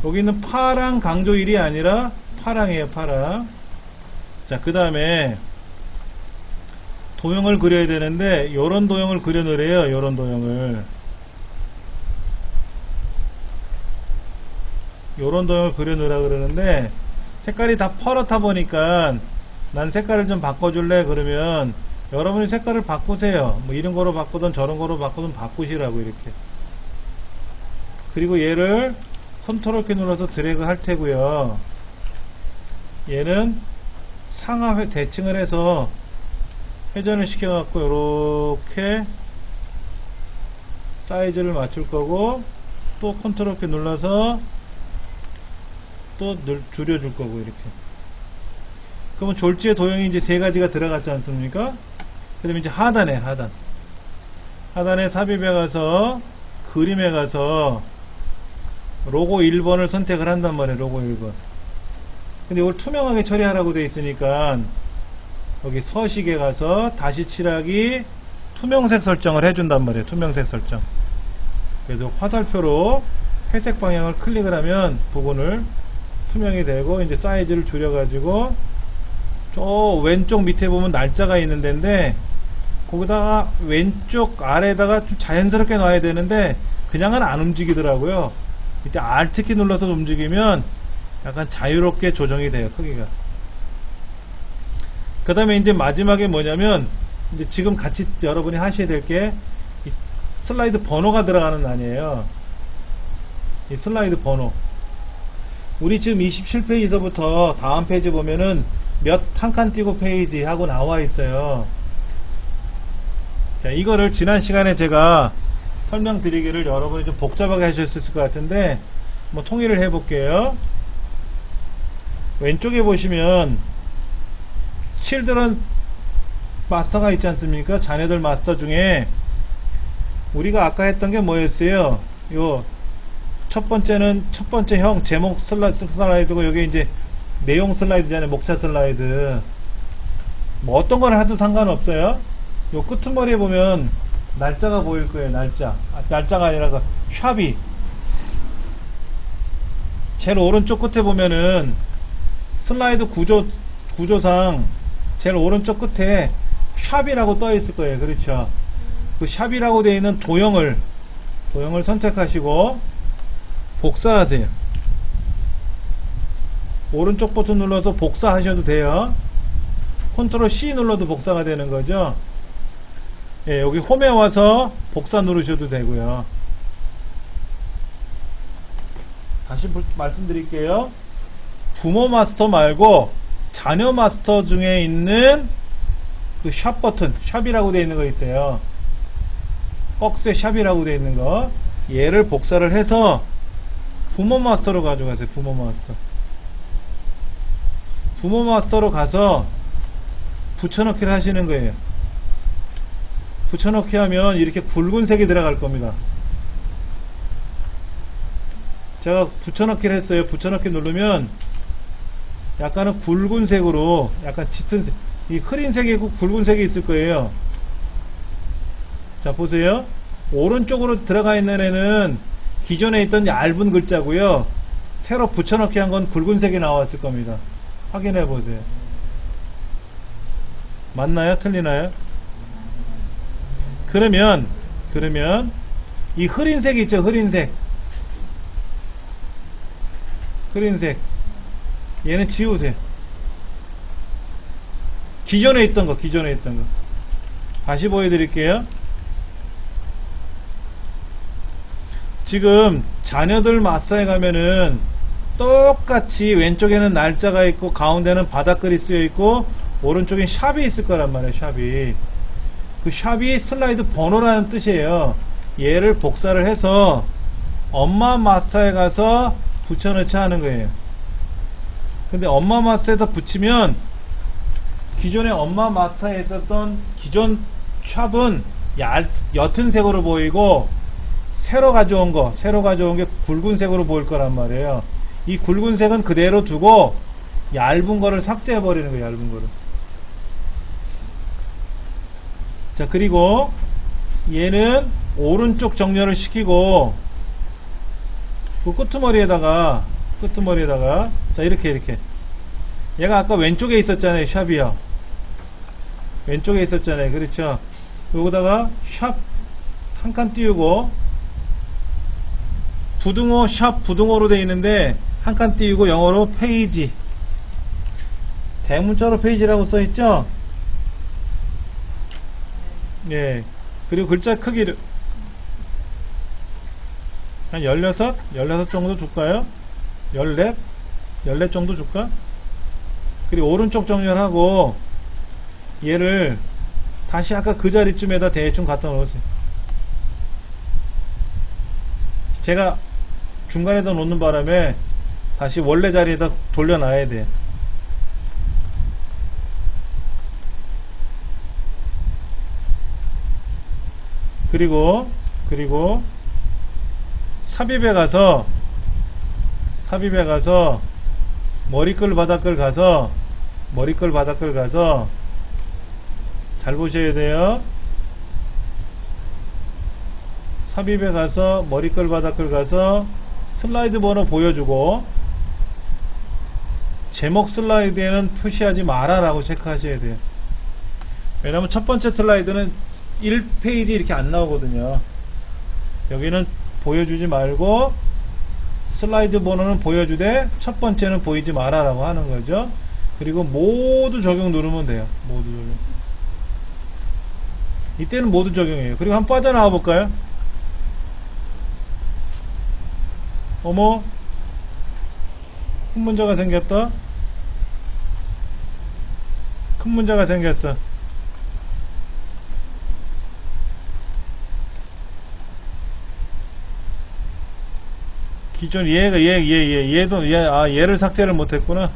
여기는 파랑 강조 1이 아니라 파랑이에요. 파랑. 자, 그 다음에 도형을 그려야 되는데 요런 도형을 그려놓으래요. 요런 도형을 그려놓으라 그러는데 색깔이 다 퍼렇다 보니까 난 색깔을 좀 바꿔줄래? 그러면 여러분이 색깔을 바꾸세요. 뭐 이런 거로 바꾸든 저런 거로 바꾸든 바꾸시라고 이렇게. 그리고 얘를 컨트롤 키 눌러서 드래그 할 테고요. 얘는 상하 대칭을 해서 회전을 시켜갖고 이렇게 사이즈를 맞출 거고 또 컨트롤 키 눌러서 또 줄여줄 거고 이렇게. 그러면 졸지의 도형이 이제 세 가지가 들어갔지 않습니까? 그 다음에 이제 하단에 삽입에 가서 그림에 가서 로고 1번을 선택을 한단 말이에요. 로고 1번. 근데 이걸 투명하게 처리하라고 되어 있으니까 여기 서식에 가서 다시 칠하기 투명색 설정을 해준단 말이에요. 투명색 설정. 그래서 화살표로 회색 방향을 클릭을 하면 부분을 투명이 되고 이제 사이즈를 줄여가지고 저 왼쪽 밑에 보면 날짜가 있는 데인데 거기다가 왼쪽 아래에다가 좀 자연스럽게 놔야 되는데 그냥은 안 움직이더라고요. 이때 Alt 키 눌러서 움직이면 약간 자유롭게 조정이 돼요, 크기가. 그 다음에 이제 마지막에 뭐냐면, 이제 지금 같이 여러분이 하셔야 될 게, 이 슬라이드 번호가 들어가는 란이에요. 이 슬라이드 번호. 우리 지금 27페이지서부터 다음 페이지 보면은 몇 한 칸 띄고 페이지 하고 나와 있어요. 자, 이거를 지난 시간에 제가 설명드리기를 여러분이 좀 복잡하게 하셨을 것 같은데, 뭐 통일을 해 볼게요. 왼쪽에 보시면 칠드런 마스터가 있지 않습니까? 자녀들 마스터 중에 우리가 아까 했던 게 뭐였어요? 요 첫 번째는 첫 번째 형 제목 슬라이드고, 여기 이제 내용 슬라이드잖아요. 목차 슬라이드. 뭐 어떤 거를 해도 상관없어요. 요 끄트머리에 보면 날짜가 보일 거예요. 날짜. 날짜가 아니라 그 샵이. 제일 오른쪽 끝에 보면은 슬라이드 구조상 제일 오른쪽 끝에 샵이라고 떠 있을 거예요. 그렇죠? 그 샵이라고 되어 있는 도형을 선택하시고 복사하세요. 오른쪽 버튼 눌러서 복사하셔도 돼요. 컨트롤 C 눌러도 복사가 되는 거죠. 예, 여기 홈에 와서 복사 누르셔도 되고요. 다시 말씀드릴게요. 부모 마스터 말고 자녀 마스터 중에 있는 그 샵 버튼, 샵이라고 되어 있는 거 있어요. 박스에 샵이라고 되어 있는 거. 얘를 복사를 해서 부모 마스터로 가져가세요. 부모 마스터. 부모 마스터로 가서 붙여넣기를 하시는 거예요. 붙여넣기 하면 이렇게 굵은색이 들어갈 겁니다. 제가 붙여넣기를 했어요. 붙여넣기 누르면 약간은 굵은색으로, 약간 짙은 색, 이 흐린색이 있고 굵은색이 있을 거예요. 자, 보세요. 오른쪽으로 들어가 있는 애는 기존에 있던 얇은 글자고요. 새로 붙여넣기 한 건 굵은색이 나왔을 겁니다. 확인해 보세요. 맞나요? 틀리나요? 그러면 이 흐린색 있죠? 흐린색 얘는 지우세요. 기존에 있던 거 다시 보여드릴게요. 지금 자녀들 마스터에 가면은 똑같이 왼쪽에는 날짜가 있고 가운데는 바닥글이 쓰여 있고 오른쪽엔 샵이 있을 거란 말이에요. 샵이. 그 샵이 슬라이드 번호라는 뜻이에요. 얘를 복사를 해서 엄마 마스터에 가서 붙여넣자 하는 거예요. 근데 엄마 마스터에다 붙이면 기존에 엄마 마스터에 있었던 기존 샵은 옅은 색으로 보이고 새로 가져온 게 굵은색으로 보일 거란 말이에요. 이 굵은색은 그대로 두고 얇은 거를 삭제해 버리는 거예요. 얇은 거를. 자, 그리고 얘는 오른쪽 정렬을 시키고 그 끄트머리에다가 자, 이렇게 얘가 아까 왼쪽에 있었잖아요. 샵이요. 왼쪽에 있었잖아요. 그렇죠? 여기다가 샵 한 칸 띄우고 부등호, 샵 부등호로 되어 있는데 한 칸 띄우고 영어로 페이지, 대문자로 페이지라고 써 있죠? 예. 그리고 글자 크기를 한 16 정도 줄까요? 14 정도 줄까? 그리고 오른쪽 정렬하고 얘를 다시 아까 그 자리쯤에다 대충 갖다 놓으세요. 제가 중간에다 놓는 바람에 다시 원래 자리에다 돌려놔야 돼. 그리고 삽입에 가서 머리글 바닥글 가서 잘 보셔야 돼요. 삽입에 가서 머리글 바닥글 가서 슬라이드 번호 보여주고 제목 슬라이드에는 표시하지 마라 라고 체크하셔야 돼요. 왜냐면 첫 번째 슬라이드는 1페이지 이렇게 안 나오거든요. 여기는 보여주지 말고 슬라이드 번호는 보여주되 첫 번째는 보이지 마라라고 하는 거죠. 그리고 모두 적용 누르면 돼요. 모두 적용. 이때는 모두 적용이에요. 그리고 한번 빠져나와 볼까요? 어머, 큰 문제가 생겼다. 큰 문제가 생겼어. 기존 얘를 삭제를 못했구나.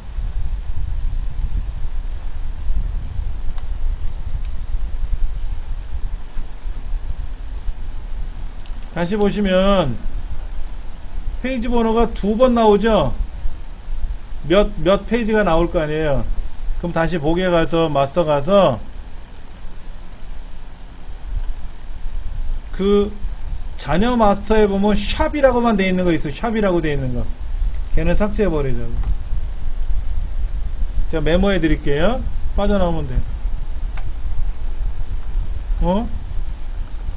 다시 보시면 페이지 번호가 2번 나오죠. 몇 페이지가 나올 거 아니에요. 그럼 다시 보기에 가서 마스터 가서 그 자녀 마스터에 보면 샵이라고만 돼 있는 거 있어. 샵이라고 돼 있는 거. 걔는 삭제해 버리자고. 제가 메모해 드릴게요. 빠져나오면 돼. 어?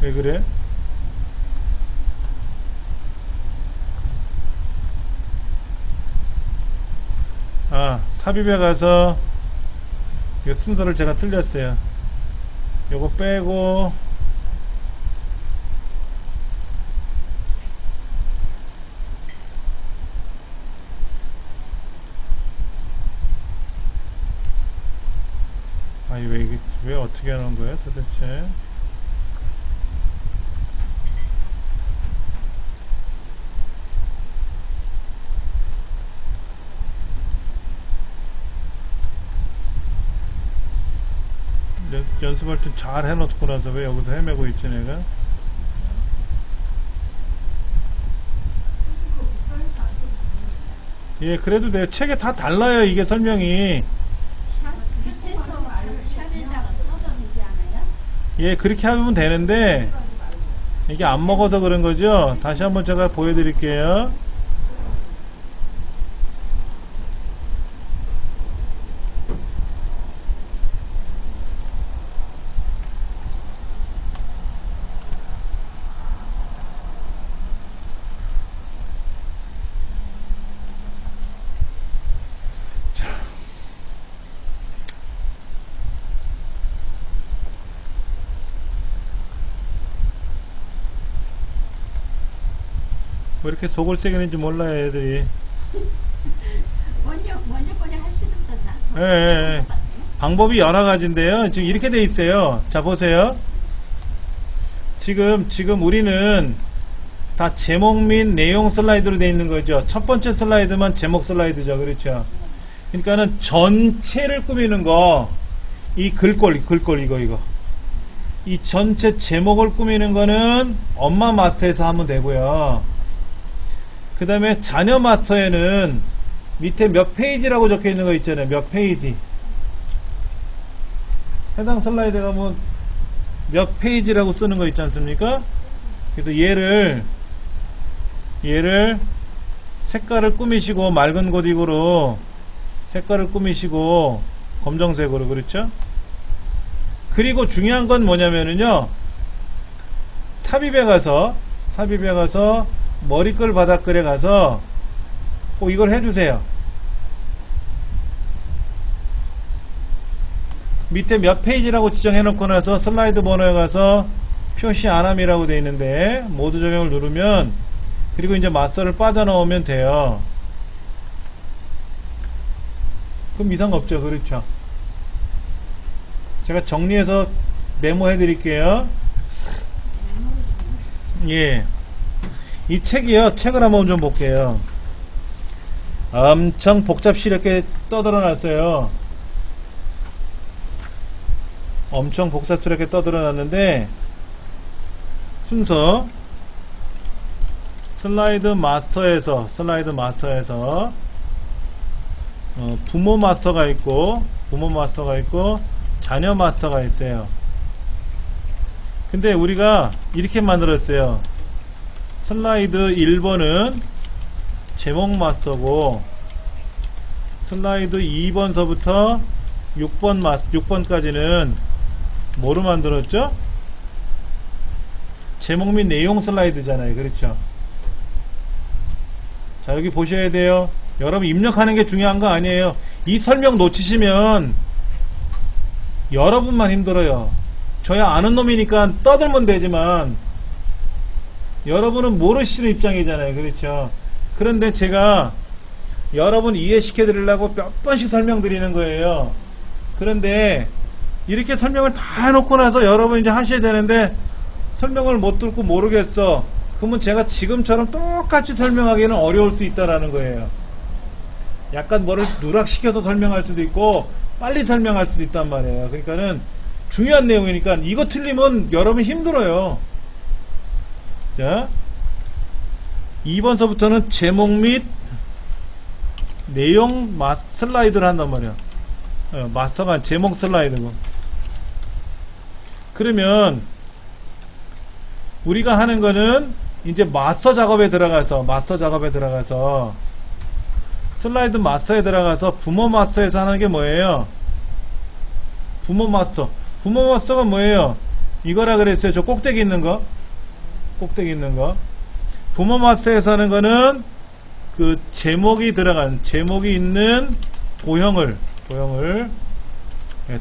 왜 그래? 아, 삽입에 가서 이 순서를 제가 틀렸어요. 요거 빼고 아니 왜 어떻게 하는 거예요 도대체? 연습할 때 잘 해놓고 나서 왜 여기서 헤매고 있지 내가? 예, 그래도 돼. 책에 다 달라요. 이게 설명이. 예, 그렇게 하면 되는데 이게 안 먹어서 그런 거죠. 다시 한번 제가 보여드릴게요. 왜 이렇게 속을 새기는지 몰라요 애들이. 먼저 할 수도 없었나? 예. 방법이 여러 가지인데요. 지금 이렇게 돼 있어요. 자 보세요. 지금 우리는 다 제목 및 내용 슬라이드로 돼 있는 거죠. 첫 번째 슬라이드만 제목 슬라이드죠. 그렇죠. 그러니까는 전체를 꾸미는 거, 이 글꼴 이거 이 전체 제목을 꾸미는 거는 엄마 마스터에서 하면 되고요. 그 다음에 자녀 마스터에는 밑에 몇 페이지라고 적혀 있는 거 있잖아요. 몇 페이지. 해당 슬라이드 가면 몇 페이지라고 쓰는 거 있지 않습니까? 그래서 얘를 색깔을 꾸미시고 맑은 고딕으로 색깔을 꾸미시고 검정색으로, 그렇죠? 그리고 중요한 건 뭐냐면은요, 삽입에 가서 머리글 바닥글에 가서 꼭 이걸 해주세요. 밑에 몇 페이지라고 지정해 놓고 나서 슬라이드 번호에 가서 표시 안함이라고 되어 있는데 모두 적용을 누르면, 그리고 이제 마스터를 빠져나오면 돼요. 그럼 이상 없죠. 그렇죠. 제가 정리해서 메모해 드릴게요. 예. 이 책이요. 책을 한번 좀 볼게요. 엄청 복잡스럽게 떠들어 놨어요. 엄청 복잡스럽게 떠들어 놨는데, 순서 슬라이드 마스터에서 부모 마스터가 있고 자녀 마스터가 있어요. 근데 우리가 이렇게 만들었어요. 슬라이드 1번은 제목 마스터고, 슬라이드 2번서부터 6번까지는 뭐로 만들었죠? 제목 및 내용 슬라이드잖아요. 그렇죠? 자, 여기 보셔야 돼요. 여러분 입력하는 게 중요한 거 아니에요. 이 설명 놓치시면 여러분만 힘들어요. 저야 아는 놈이니까 떠들면 되지만 여러분은 모르시는 입장이잖아요. 그렇죠? 그런데 제가 여러분 이해시켜 드리려고 몇 번씩 설명드리는 거예요. 그런데 이렇게 설명을 다 해놓고 나서 여러분 이제 하셔야 되는데 설명을 못 듣고 모르겠어. 그러면 제가 지금처럼 똑같이 설명하기는 어려울 수 있다라는 거예요. 약간 뭐를 누락시켜서 설명할 수도 있고 빨리 설명할 수도 있단 말이에요. 그러니까는 중요한 내용이니까 이거 틀리면 여러분 힘들어요. 자, 2번서부터는 제목 및 내용 슬라이드를 한단 말이야. 마스터가 제목 슬라이드고. 그러면 우리가 하는 거는 이제 마스터 작업에 들어가서 슬라이드 마스터에 들어가서 부모 마스터에서 하는 게 뭐예요? 부모 마스터가 뭐예요? 이거라 그랬어요. 저 꼭대기 있는 거. 부모 마스터에서 하는 거는 그 제목이 있는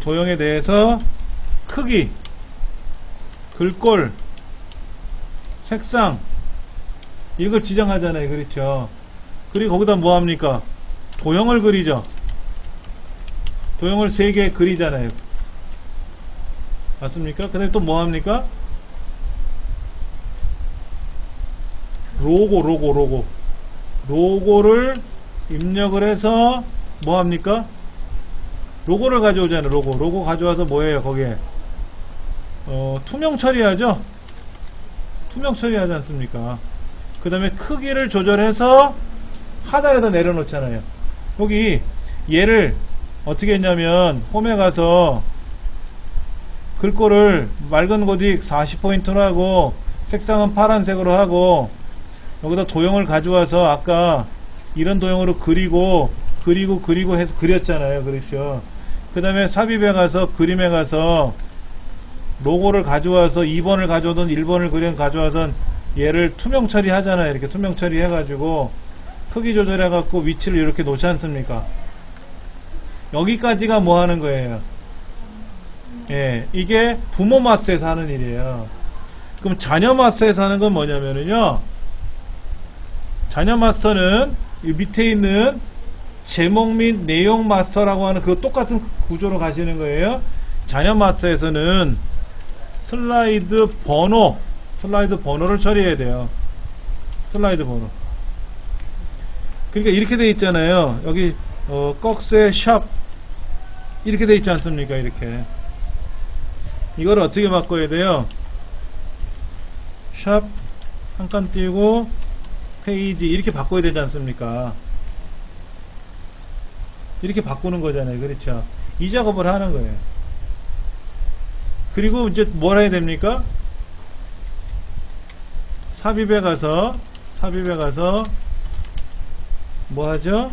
도형에 대해서 크기, 글꼴, 색상 이걸 지정하잖아요. 그렇죠? 그리고 거기다 뭐 합니까? 도형을 그리죠. 도형을 3개 그리잖아요. 맞습니까? 그 다음에 또 뭐 합니까? 로고를 입력을 해서 뭐 합니까? 로고를 가져오잖아요. 로고 가져와서 뭐예요? 거기에 투명 처리하죠. 투명 처리하지 않습니까? 그 다음에 크기를 조절해서 하단에다 내려놓잖아요. 여기 얘를 어떻게 했냐면 홈에 가서 글꼴을 맑은 고딕 40포인트로 하고 색상은 파란색으로 하고 여기다 도형을 가져와서 아까 이런 도형으로 그리고 해서 그렸잖아요. 그렇죠? 그 다음에 삽입에 가서 그림에 가서 로고를 가져와서 2번을 가져오든 1번을 가져와서 얘를 투명 처리 하잖아요. 이렇게 투명 처리 해가지고 크기 조절해 갖고 위치를 이렇게 놓지 않습니까? 여기까지가 뭐 하는 거예요? 예, 이게 부모 마스터에서 하는 일이에요. 그럼 자녀 마스터에서 하는 건 뭐냐면요, 자녀 마스터는 이 밑에 있는 제목 및 내용 마스터라고 하는 그 똑같은 구조로 가시는 거예요. 자녀 마스터에서는 슬라이드 번호를 처리해야 돼요. 슬라이드 번호. 그러니까 이렇게 돼 있잖아요. 여기 꺽쇠 샵 이렇게 돼 있지 않습니까? 이렇게. 이걸 어떻게 바꿔야 돼요? 샵 한 칸 띄고 페이지 이렇게 바꿔야 되지 않습니까? 이렇게 바꾸는 거잖아요. 그렇죠? 이 작업을 하는 거예요. 그리고 이제 뭘 해야 됩니까? 삽입에 가서 뭐 하죠?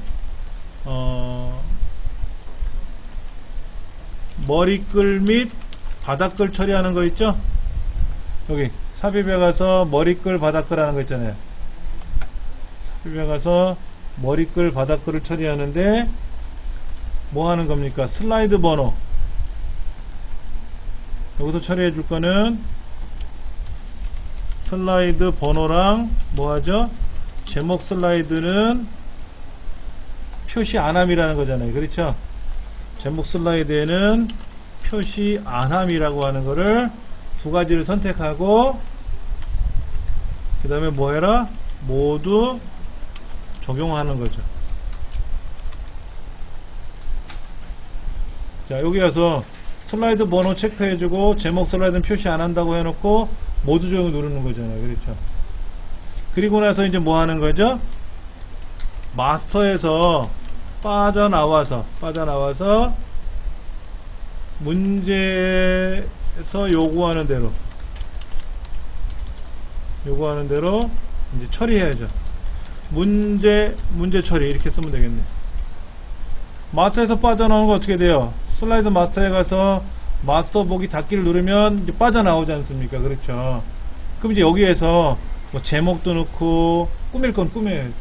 머리글 및 바닥글 처리하는 거 있죠? 여기 삽입에 가서 머리글 바닥글 하는 거 있잖아요. 삽입에 가서 머리글 바닥글을 처리하는데 뭐 하는 겁니까? 슬라이드 번호. 여기서 처리해 줄 거는 슬라이드 번호랑 뭐 하죠? 제목 슬라이드는 표시 안함이라는 거잖아요. 그렇죠? 제목 슬라이드에는 표시 안함이라고 하는 거를 두 가지를 선택하고 그 다음에 뭐 해라? 모두 적용하는 거죠. 자, 여기 와서 슬라이드 번호 체크해주고 제목 슬라이드는 표시 안 한다고 해놓고 모두 적용 누르는 거잖아요. 그렇죠? 그리고 나서 이제 뭐 하는 거죠? 마스터에서 빠져나와서 문제에서 요구하는 대로 이제 처리해야죠. 문제 처리 이렇게 쓰면 되겠네. 마스터에서 빠져나오는 거 어떻게 돼요? 슬라이드 마스터에 가서 마스터 보기 닫기를 누르면 이제 빠져나오지 않습니까? 그렇죠? 그럼 이제 여기에서 뭐 제목도 넣고 꾸밀 건 꾸며야지.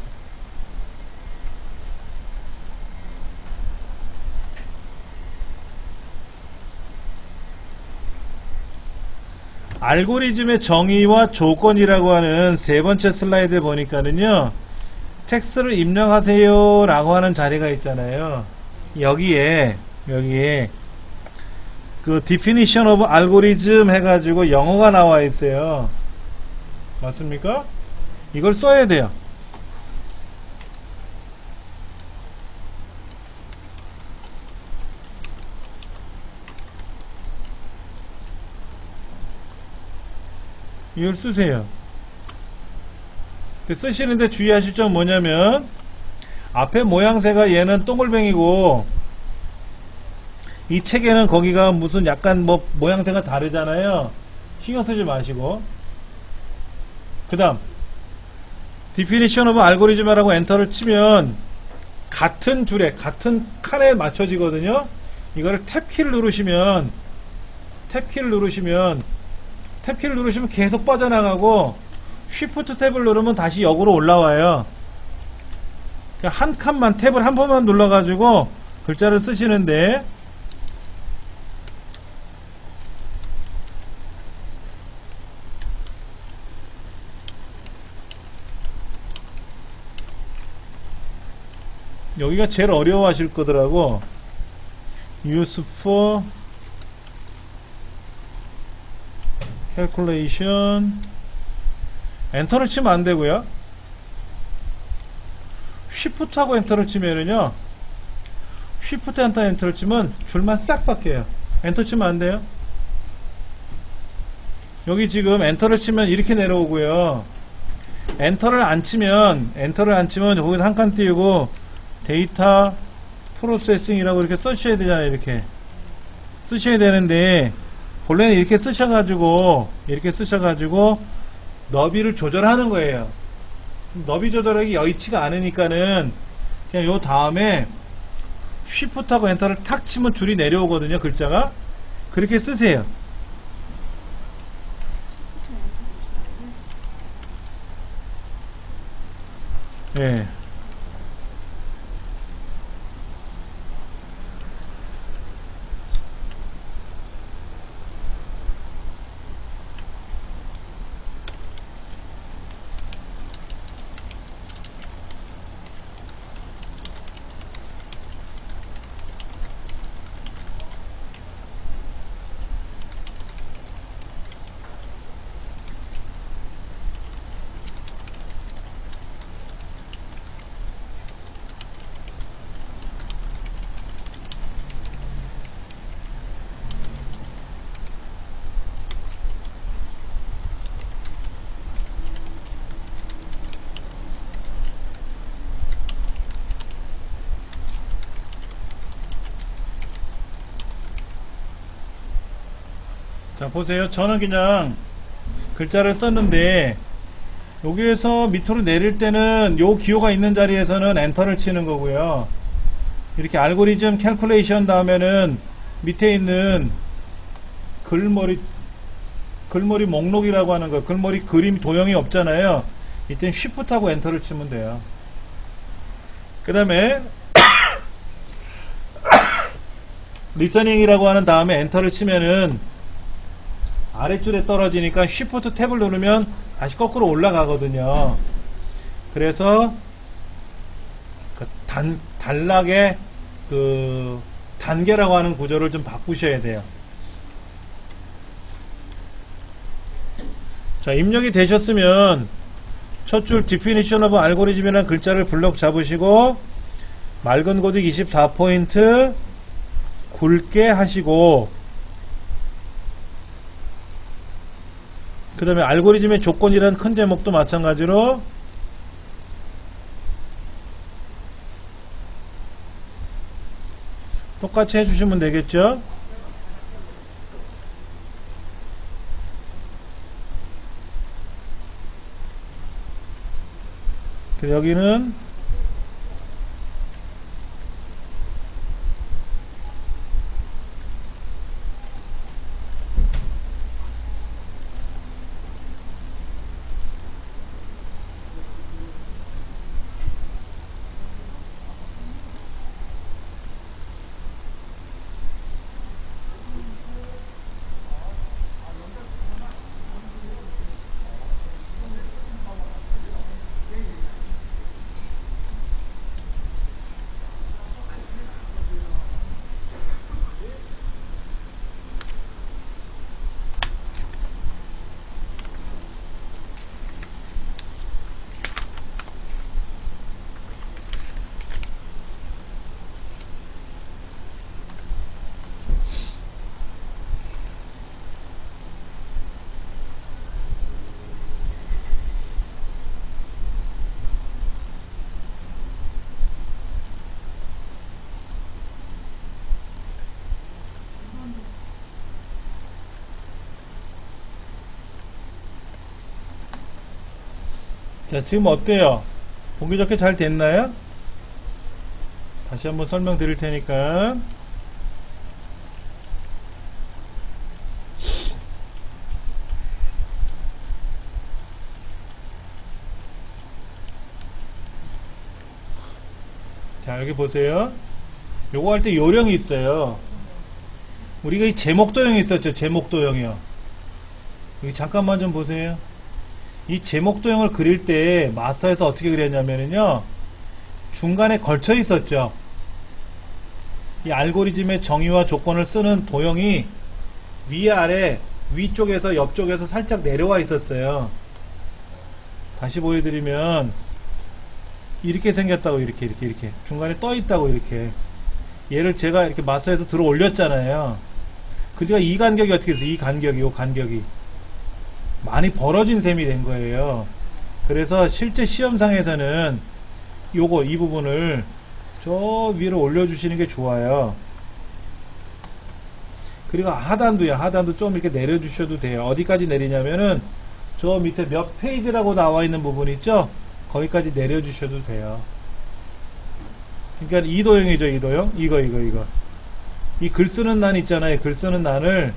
알고리즘의 정의와 조건이라고 하는 세 번째 슬라이드에 보니까는요, 텍스트를 입력하세요 라고 하는 자리가 있잖아요. 여기에 그 definition of algorithm 해가지고 영어가 나와 있어요. 맞습니까? 이걸 써야 돼요. 이걸 쓰세요. 근데 쓰시는데 주의하실 점 뭐냐면, 앞에 모양새가 얘는 동글뱅이고 이 책에는 거기가 무슨 약간 뭐 모양새가 다르잖아요. 신경 쓰지 마시고, 그 다음 definition of algorithm이라고 엔터를 치면 같은 줄에 같은 칸에 맞춰지거든요. 이거를 탭키를 누르시면 계속 빠져나가고, 쉬프트 탭을 누르면 다시 역으로 올라와요. 그러니까 한 칸만, 탭을 한 번만 눌러가지고 글자를 쓰시는데, 여기가 제일 어려워하실 거더라고. use for calculation. 엔터를 치면 안 되고요. 쉬프트하고 엔터를 치면은요, 쉬프트 엔터를 치면 줄만 싹 바뀌어요. 엔터 치면 안 돼요. 여기 지금 엔터를 치면 이렇게 내려오고요. 엔터를 안 치면 거기서 한 칸 띄우고 데이터 프로세싱이라고 이렇게 써주셔야 되잖아요. 이렇게 쓰셔야 되는데, 본래는 이렇게 쓰셔가지고 너비를 조절하는 거예요. 너비 조절하기 여의치가 않으니까는 그냥 요 다음에 쉬프트하고 엔터를 탁 치면 줄이 내려오거든요. 글자가. 그렇게 쓰세요. 예. 자, 보세요. 저는 그냥 글자를 썼는데, 여기에서 밑으로 내릴 때는 요 기호가 있는 자리에서는 엔터를 치는 거고요. 이렇게 알고리즘 캘큘레이션 다음에는 밑에 있는 글머리 목록이라고 하는 거, 글머리 그림 도형이 없잖아요. 이때는 쉬프트하고 엔터를 치면 돼요. 그 다음에 리서닝이라고 하는 다음에 엔터를 치면은 아랫줄에 떨어지니까 쉬프트 탭을 누르면 다시 거꾸로 올라가거든요. 그래서 그 단락의 그 단계라고 하는 구조를 좀 바꾸셔야 돼요. 자, 입력이 되셨으면 첫 줄 definition of algorithm이라는 글자를 블럭 잡으시고 맑은 고딕 24포인트 굵게 하시고, 그 다음에 알고리즘의 조건이라는 큰 제목도 마찬가지로 똑같이 해주시면 되겠죠. 여기는 자, 지금 어때요? 보기 좋게 잘 됐나요? 다시 한번 설명드릴 테니까. 자, 여기 보세요. 요거 할 때 요령이 있어요. 우리가 이 제목도형이 있었죠. 제목도형이요. 여기 잠깐만 좀 보세요. 이 제목도형을 그릴 때 마스터에서 어떻게 그렸냐면요, 중간에 걸쳐 있었죠. 이 알고리즘의 정의와 조건을 쓰는 도형이 위아래, 위쪽에서 옆쪽에서 살짝 내려와 있었어요. 다시 보여드리면 이렇게 생겼다고. 이렇게 중간에 떠 있다고. 이렇게 얘를 제가 이렇게 마스터에서 들어 올렸잖아요. 그러니까 이 간격이 어떻게 해서 이 간격이, 요 간격이 많이 벌어진 셈이 된 거예요. 그래서 실제 시험상에서는 요거, 이 부분을 저 위로 올려주시는 게 좋아요. 그리고 하단도요. 하단도 좀 이렇게 내려주셔도 돼요. 어디까지 내리냐면은 저 밑에 몇 페이지라고 나와 있는 부분 있죠? 거기까지 내려주셔도 돼요. 그러니까 이 도형이죠. 이 도형. 이거. 이 글 쓰는 난 있잖아요. 글 쓰는 난을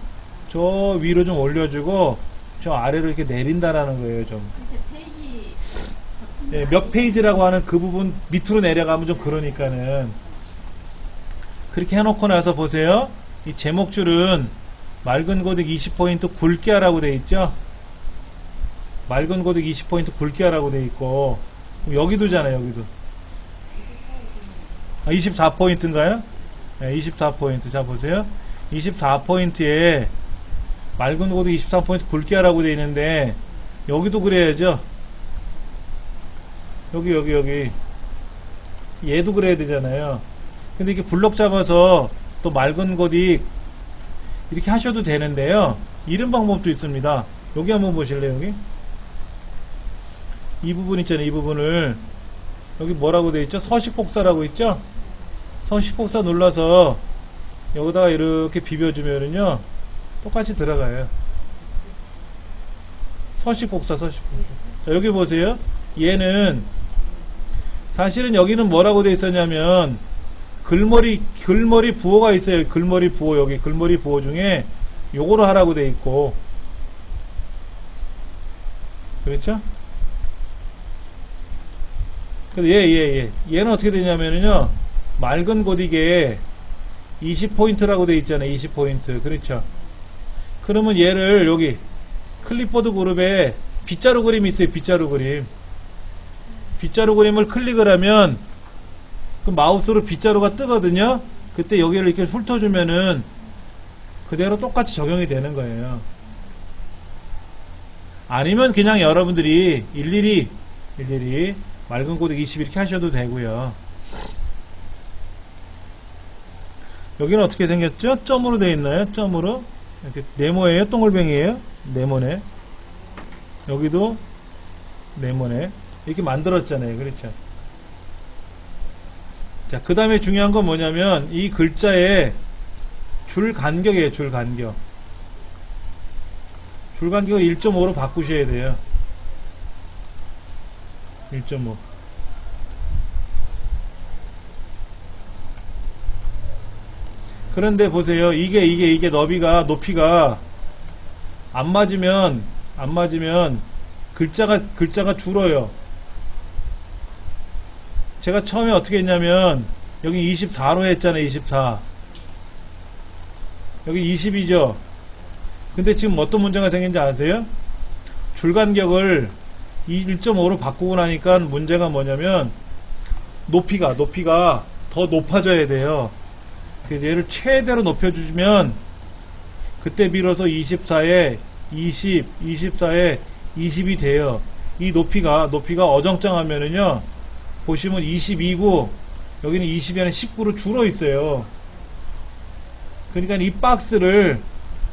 저 위로 좀 올려주고 저 아래로 이렇게 내린다라는 거예요. 좀. 페이지 예, 몇 페이지라고 하는 그 부분 밑으로 내려가면 좀 그러니까는 그렇게 해놓고 나서 보세요. 이 제목줄은 맑은 고딕 20포인트 굵게 하라고 돼 있죠. 맑은 고딕 20포인트 굵게 하라고 돼 있고, 여기도잖아요. 여기도 24포인트인가요? 네, 24포인트. 자, 보세요. 24포인트에 맑은 고딕 23포인트 굵게 하라고 돼 있는데 여기도 그래야죠. 여기 얘도 그래야 되잖아요. 근데 이게 블럭 잡아서 또 맑은 고딕 이렇게 하셔도 되는데요, 이런 방법도 있습니다. 여기 한번 보실래요? 여기 이 부분 있잖아요. 이 부분을 여기 뭐라고 돼 있죠? 서식복사라고 있죠? 서식복사 눌러서 여기다가 이렇게 비벼주면은요 똑같이 들어가요. 서식복사. 자, 여기 보세요. 얘는 사실은 여기는 뭐라고 돼 있었냐면 글머리 부호가 있어요. 글머리 부호. 여기 글머리 부호 중에 요거로 하라고 돼 있고, 그렇죠? 근데 얘는 어떻게 되냐면요, 맑은 고딕에 20포인트라고 돼 있잖아요. 20포인트. 그렇죠? 그러면 얘를 여기 클립보드 그룹에 빗자루 그림이 있어요. 빗자루 그림을 클릭을 하면 그 마우스로 빗자루가 뜨거든요. 그때 여기를 이렇게 훑어주면은 그대로 똑같이 적용이 되는 거예요. 아니면 그냥 여러분들이 일일이 맑은 고딕 20 이렇게 하셔도 되고요. 여기는 어떻게 생겼죠? 점으로 되어 있나요? 점으로 이렇게 네모예요? 동글뱅이에요? 네모네. 여기도 네모네. 이렇게 만들었잖아요. 그렇죠? 자, 그 다음에 중요한 건 뭐냐면 이 글자의 줄 간격이에요. 줄 간격을 1.5로 바꾸셔야 돼요. 1.5. 그런데 보세요. 이게 높이가 안 맞으면 글자가 줄어요. 제가 처음에 어떻게 했냐면 여기 24로 했잖아요. 24. 여기 20이죠. 근데 지금 어떤 문제가 생긴지 아세요? 줄간격을 1.5로 바꾸고 나니까 문제가 뭐냐면 높이가 더 높아져야 돼요. 그래서 얘를 최대로 높여주시면 그때 비로소 24에 20이 돼요. 이 높이가 어정쩡하면은요, 보시면 22고 여기는 20이 아니라 19로 줄어 있어요. 그러니까 이 박스를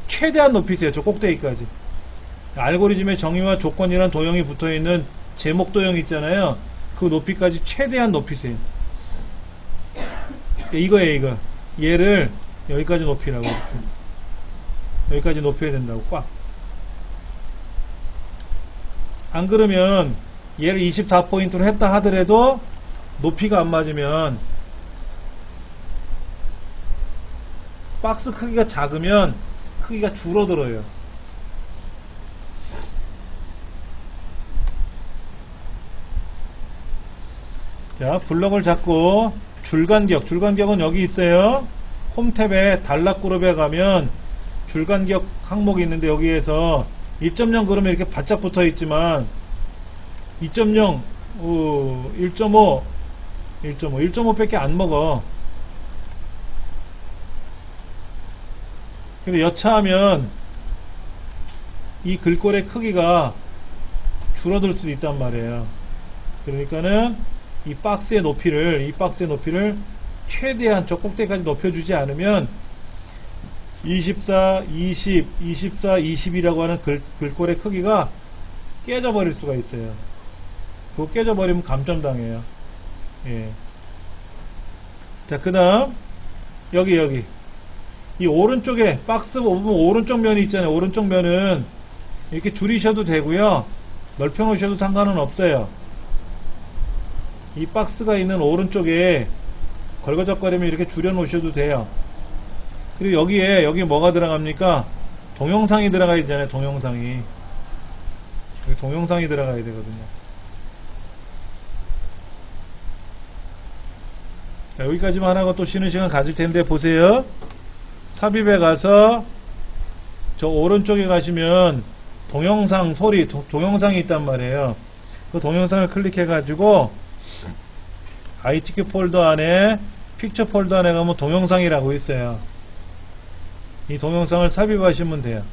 최대한 높이세요. 저 꼭대기까지. 알고리즘의 정의와 조건이란 도형이 붙어있는 제목 도형 있잖아요. 그 높이까지 최대한 높이세요. 이거 얘를 여기까지 높이라고. 여기까지 높여야 된다고. 꽉. 안 그러면 얘를 24포인트로 했다 하더라도 높이가 안 맞으면, 박스 크기가 작으면 크기가 줄어들어요. 자, 블럭을 잡고 줄간격은 여기 있어요. 홈 탭에 단락 그룹에 가면 줄간격 항목이 있는데, 여기에서 1.0 그러면 이렇게 바짝 붙어 있지만 2.0, 1.5 밖에 안 먹어. 근데 여차하면 이 글꼴의 크기가 줄어들 수도 있단 말이에요. 그러니까는 이 박스의 높이를 최대한 저 꼭대기까지 높여주지 않으면 24, 20, 24, 20이라고 하는 글꼴의 크기가 깨져버릴 수가 있어요. 그거 깨져버리면 감점당해요. 예. 자, 그 다음 여기 이 오른쪽에 박스 보면 오른쪽 면이 있잖아요. 오른쪽 면은 이렇게 줄이셔도 되고요, 넓혀 놓으셔도 상관은 없어요. 이 박스가 있는 오른쪽에 걸거적거리면 이렇게 줄여 놓으셔도 돼요. 그리고 여기 뭐가 들어갑니까? 동영상이 들어가야 되잖아요. 동영상이. 여기 동영상이 들어가야 되거든요. 자, 여기까지만 하고 또 쉬는 시간 가질 텐데, 보세요. 삽입에 가서 저 오른쪽에 가시면 동영상 소리, 동영상이 있단 말이에요. 그 동영상을 클릭해 가지고 ITQ 폴더 안에, 픽처 폴더 안에 가면 동영상이라고 있어요. 이 동영상을 삽입하시면 돼요.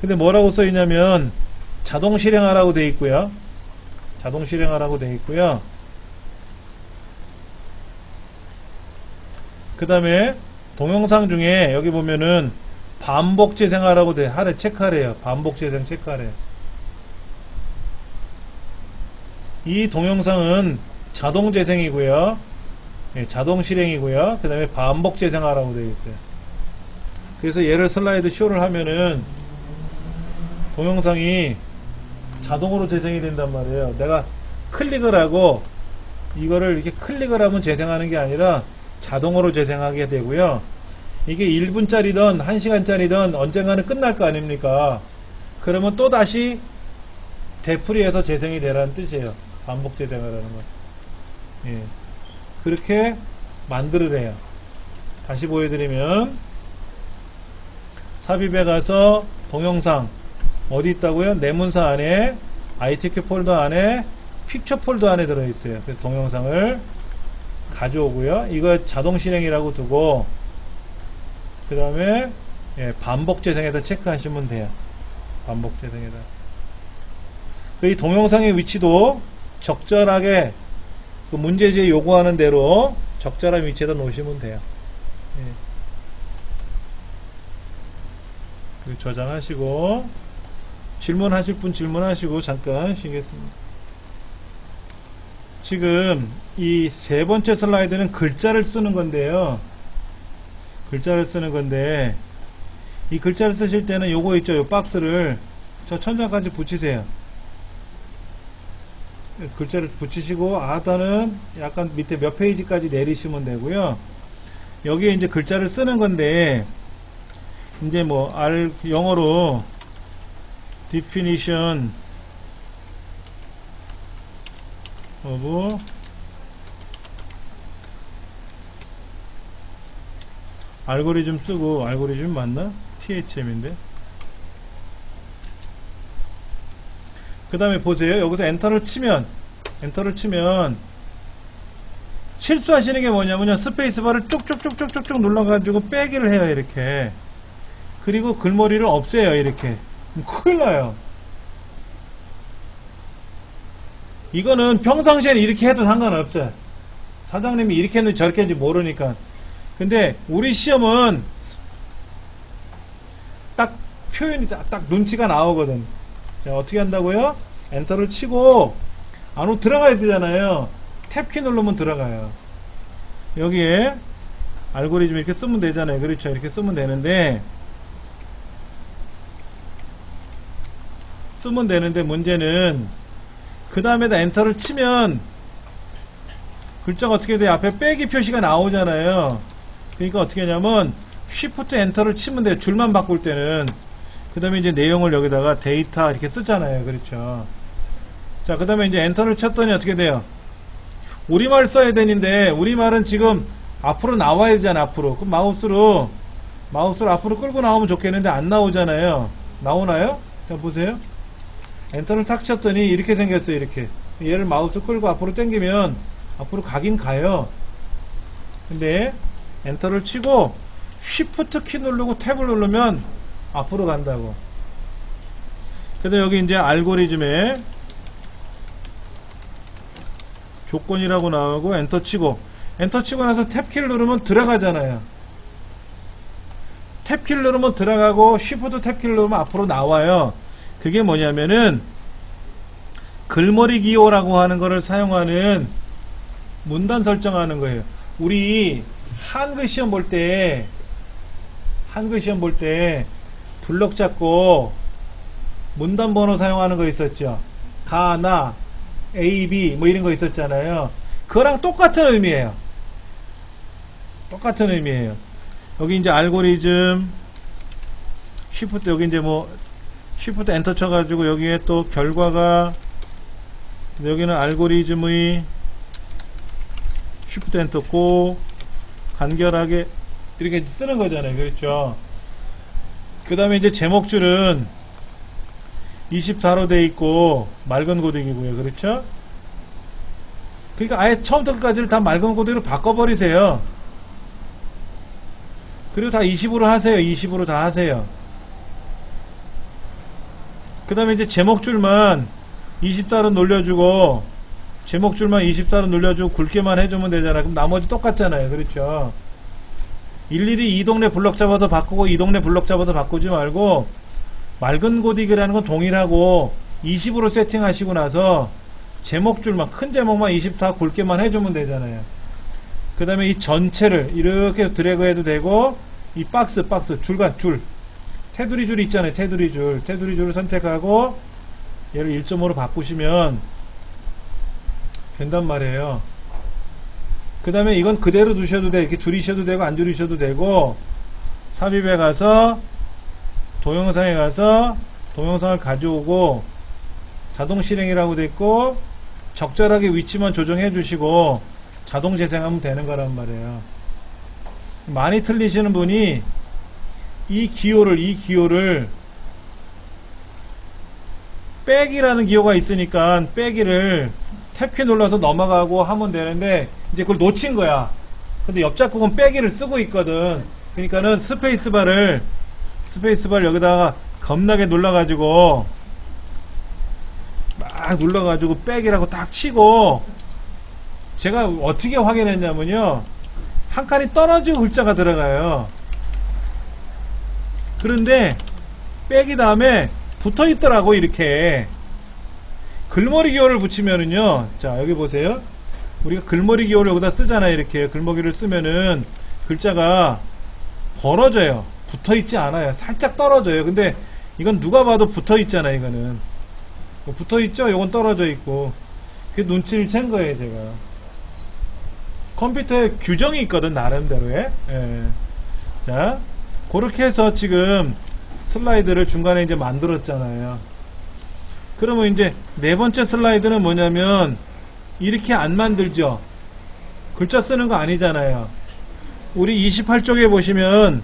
근데 뭐라고 써 있냐면 자동 실행하라고 돼 있고요. 자동 실행하라고 돼 있고요. 그 다음에 동영상 중에 여기 보면은 반복 재생하라고 돼. 하래 체크하래요. 반복 재생 체크하래요. 이 동영상은 자동 재생이고요. 예, 자동 실행이고요. 그 다음에 반복 재생하라고 되어 있어요. 그래서 얘를 슬라이드 쇼를 하면은 동영상이 자동으로 재생이 된단 말이에요. 내가 클릭을 하고 이거를 이렇게 클릭을 하면 재생하는 게 아니라 자동으로 재생하게 되고요. 이게 1분짜리든 1시간짜리든 언젠가는 끝날 거 아닙니까? 그러면 또 다시 되풀이해서 재생이 되라는 뜻이에요. 반복 재생하라는 거. 예. 그렇게 만들으래요. 다시 보여드리면, 삽입에 가서 동영상 어디 있다고요? 내문서 안에, ITQ 폴더 안에, 픽처 폴더 안에 들어있어요. 그래서 동영상을 가져오고요. 이거 자동 실행이라고 두고, 그 다음에 반복 재생에다 체크하시면 돼요. 반복 재생에다. 이 동영상의 위치도 적절하게 그 문제지에 요구하는 대로 적절한 위치에다 놓으시면 돼요. 예. 그리고 저장하시고, 질문하실 분 질문하시고 잠깐 쉬겠습니다. 지금 이 세 번째 슬라이드는 글자를 쓰는 건데요. 글자를 쓰는 건데, 이 글자를 쓰실 때는 요거 있죠. 요 박스를 저 천장까지 붙이세요. 글자를 붙이시고, 하단은 약간 밑에 몇 페이지까지 내리시면 되고요. 여기에 이제 글자를 쓰는 건데, 이제 뭐 영어로 definition of 알고리즘 쓰고, 알고리즘 맞나? THM인데. 그 다음에 보세요. 여기서 엔터를 치면 실수하시는 게 뭐냐면요, 스페이스바를 쭉쭉쭉쭉쭉 눌러가지고 빼기를 해요. 이렇게. 그리고 글머리를 없애요. 이렇게. 큰일 나요. 이거는 평상시에는 이렇게 해도 상관없어요. 사장님이 이렇게 했는지 저렇게 했는지 모르니까. 근데 우리 시험은 딱 표현이 딱 눈치가 나오거든. 자, 어떻게 한다고요? 엔터를 치고 안으로 들어가야 되잖아요. 탭키 누르면 들어가요. 여기에 알고리즘 이렇게 쓰면 되잖아요. 그렇죠? 이렇게 쓰면 되는데 문제는 그 다음에다 엔터를 치면 글자가 어떻게 돼요? 앞에 빼기 표시가 나오잖아요. 그러니까 어떻게 하냐면 쉬프트 엔터를 치면 돼요. 줄만 바꿀 때는. 그 다음에 이제 내용을 여기다가 데이터 이렇게 쓰잖아요. 그렇죠. 자, 그 다음에 이제 엔터를 쳤더니 어떻게 돼요? 우리말 써야 되는데 우리말은 지금 앞으로 나와야 되잖아. 앞으로. 그럼 마우스로 앞으로 끌고 나오면 좋겠는데 안 나오잖아요. 나오나요? 자, 보세요. 엔터를 탁 쳤더니 이렇게 생겼어요. 이렇게. 얘를 마우스 끌고 앞으로 당기면 앞으로 가긴 가요. 근데 엔터를 치고 쉬프트 키 누르고 탭을 누르면 앞으로 간다고. 근데 여기 이제 알고리즘에 조건이라고 나오고 엔터 치고 나서 탭키를 누르면 들어가잖아요. 탭키를 누르면 들어가고 쉬프트 탭키를 누르면 앞으로 나와요. 그게 뭐냐면은 글머리 기호라고 하는 거를 사용하는 문단 설정하는 거예요. 우리 한글 시험 볼 때 블럭 잡고 문단 번호 사용하는 거 있었죠. 가나 A, B 뭐 이런 거 있었잖아요. 그거랑 똑같은 의미예요. 똑같은 의미예요. 여기 이제 알고리즘 쉬프트 여기 이제 뭐 쉬프트 엔터 쳐가지고 여기에 또 결과가 여기는 알고리즘의 쉬프트 엔터 고 간결하게 이렇게 쓰는 거잖아요. 그렇죠. 그 다음에 이제 제목줄은 24로 돼 있고 맑은 고딕이고요. 그렇죠? 그러니까 아예 처음부터 끝까지를 다 맑은 고딕으로 바꿔버리세요. 그리고 다 20으로 하세요. 20으로 다 하세요. 그 다음에 이제 제목줄만 24로 놀려주고 제목줄만 24로 놀려주고 굵게만 해주면 되잖아. 그럼 나머지 똑같잖아요. 그렇죠? 일일이 이 동네 블럭 잡아서 바꾸고 이 동네 블럭 잡아서 바꾸지 말고 맑은 고딕이라는 건 동일하고 20으로 세팅하시고 나서 제목줄만 큰 제목만 24 굵게만 해주면 되잖아요. 그 다음에 이 전체를 이렇게 드래그 해도 되고 이 박스 줄 테두리 줄 있잖아요. 테두리 줄을 선택하고 얘를 1.5로 바꾸시면 된단 말이에요. 그 다음에 이건 그대로 두셔도 돼. 이렇게 줄이셔도 되고 안 줄이셔도 되고 삽입에 가서 동영상에 가서 동영상을 가져오고 자동 실행이라고 돼 있고 적절하게 위치만 조정해 주시고 자동 재생하면 되는 거란 말이에요. 많이 틀리시는 분이 이 기호를 빼기라는 기호가 있으니까 빼기를 탭키 눌러서 넘어가고 하면 되는데 이제 그걸 놓친 거야. 근데 옆작국은 빼기를 쓰고 있거든. 그러니까는 스페이스바를 여기다가 겁나게 눌러가지고 막 눌러가지고 빼기라고 딱 치고 제가 어떻게 확인했냐면요. 한 칸이 떨어지고 글자가 들어가요. 그런데 빼기 다음에 붙어 있더라고. 이렇게 글머리 기호를 붙이면은요. 자, 여기 보세요. 우리가 글머리 기호를 여기다 쓰잖아요. 이렇게 글머리를 쓰면은 글자가 벌어져요. 붙어 있지 않아요. 살짝 떨어져요. 근데 이건 누가 봐도 붙어 있잖아요. 이거는 붙어 있죠. 이건 떨어져 있고. 그 눈치를 챈 거예요. 제가 컴퓨터에 규정이 있거든. 나름대로의. 예. 자, 그렇게 해서 지금 슬라이드를 중간에 이제 만들었잖아요. 그러면 이제 네 번째 슬라이드는 뭐냐면 이렇게 안 만들죠. 글자 쓰는 거 아니잖아요. 우리 28쪽에 보시면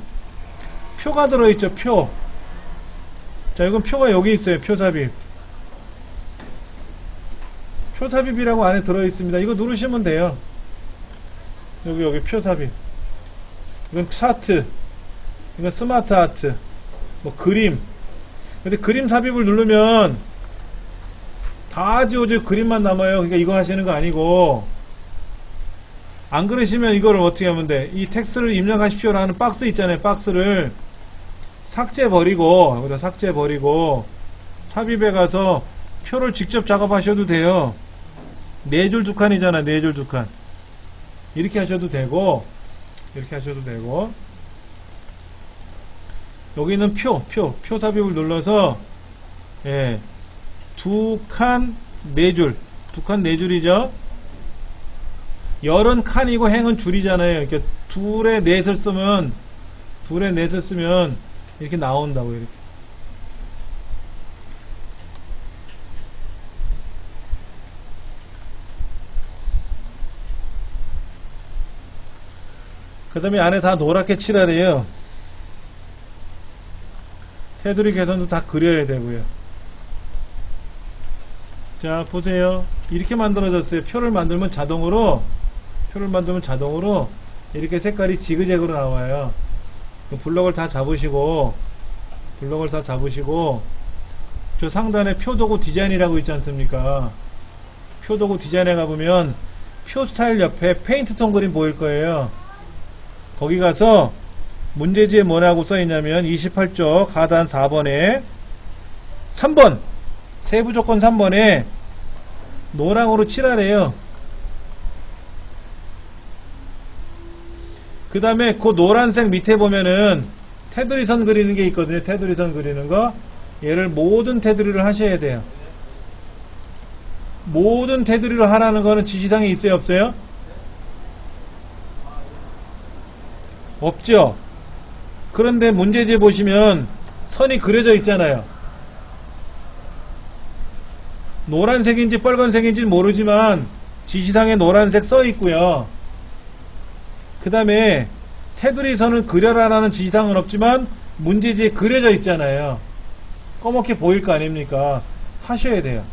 표가 들어있죠. 표. 자, 이건 표가 여기 있어요. 표 삽입. 표 삽입이라고 안에 들어있습니다. 이거 누르시면 돼요. 여기 표 삽입. 이건 차트. 이건 스마트 아트. 뭐 그림. 근데 그림 삽입을 누르면 다 지워져 그림만 남아요. 그러니까 이거 하시는 거 아니고 안 그러시면 이거를 어떻게 하면 돼? 이 텍스트를 입력하십시오라는 박스 있잖아요. 박스를 삭제버리고 여기다 삭제버리고 삽입에 가서 표를 직접 작업하셔도 돼요. 4줄 2칸이잖아. 4줄 2칸. 이렇게 하셔도 되고 이렇게 하셔도 되고 여기는 표 삽입을 눌러서 예, 2칸 4줄. 두 칸 4줄이죠? 열은 칸이고 행은 줄이잖아요. 이렇게 둘에 넷을 쓰면 이렇게 나온다고, 이렇게. 그 다음에 안에 다 노랗게 칠하래요. 테두리 개선도 다 그려야 되고요. 자, 보세요. 이렇게 만들어졌어요. 표를 만들면 자동으로 이렇게 색깔이 지그재그로 나와요. 블럭을 다 잡으시고 저 상단에 표도구 디자인이라고 있지 않습니까? 표도구 디자인에 가보면 표 스타일 옆에 페인트 톤 그림 보일 거예요. 거기 가서 문제지에 뭐라고 써있냐면 28쪽 하단 4번에 3번 세부조건 3번에 노랑으로 칠하래요. 그 다음에 그 노란색 밑에 보면은 테두리선 그리는 게 있거든요. 테두리선 그리는 거. 얘를 모든 테두리를 하셔야 돼요. 모든 테두리로 하라는 거는 지시사항에 있어요, 없어요? 없죠? 그런데 문제지에 보시면 선이 그려져 있잖아요. 노란색인지 빨간색인지 모르지만 지시상에 노란색 써 있고요. 그 다음에 테두리 선을 그려라라는 지시상은 없지만 문제지에 그려져 있잖아요. 검게 보일 거 아닙니까? 하셔야 돼요.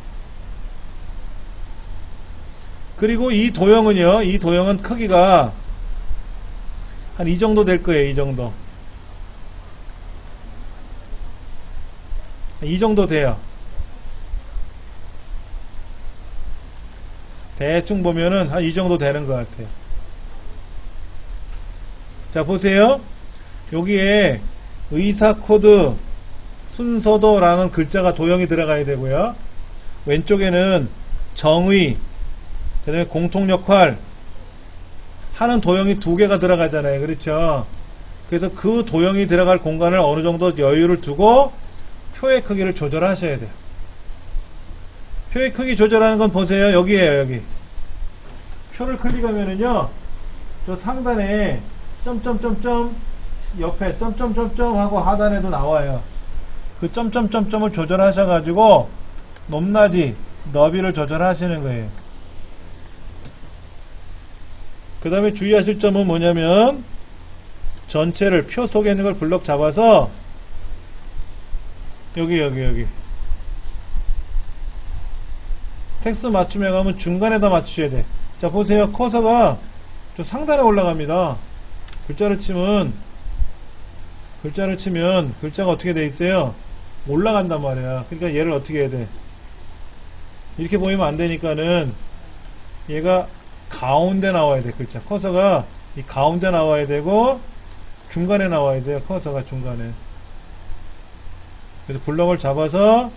그리고 이 도형은요, 이 도형은 크기가 한 이 정도 될 거예요. 이 정도. 이 정도 돼요. 대충 보면은 한 이 정도 되는 것 같아요. 자, 보세요. 여기에 의사코드 순서도라는 글자가 도형이 들어가야 되고요. 왼쪽에는 정의, 그 다음에 공통역할 하는 도형이 2개가 들어가잖아요. 그렇죠? 그래서 그 도형이 들어갈 공간을 어느 정도 여유를 두고 표의 크기를 조절하셔야 돼요. 표의 크기 조절하는 건 보세요. 여기에요, 여기. 표를 클릭하면은요, 저 상단에 점점점점 옆에 점점점점 하고 하단에도 나와요. 그 점점점점을 조절하셔가지고 높낮이, 너비를 조절하시는 거예요. 그 다음에 주의하실 점은 뭐냐면 전체를 표 속에 있는 걸 블럭 잡아서 여기 텍스트 맞춤에 가면 중간에다 맞추셔야 돼. 자, 보세요. 커서가 저 상단에 올라갑니다. 글자를 치면 글자가 어떻게 돼 있어요? 올라간단 말이야. 그러니까 얘를 어떻게 해야 돼? 이렇게 보이면 안 되니까는 얘가 가운데 나와야 돼. 글자 커서가 이 가운데 나와야 되고 중간에 나와야 돼요. 커서가 중간에. 그래서 블럭을 잡아서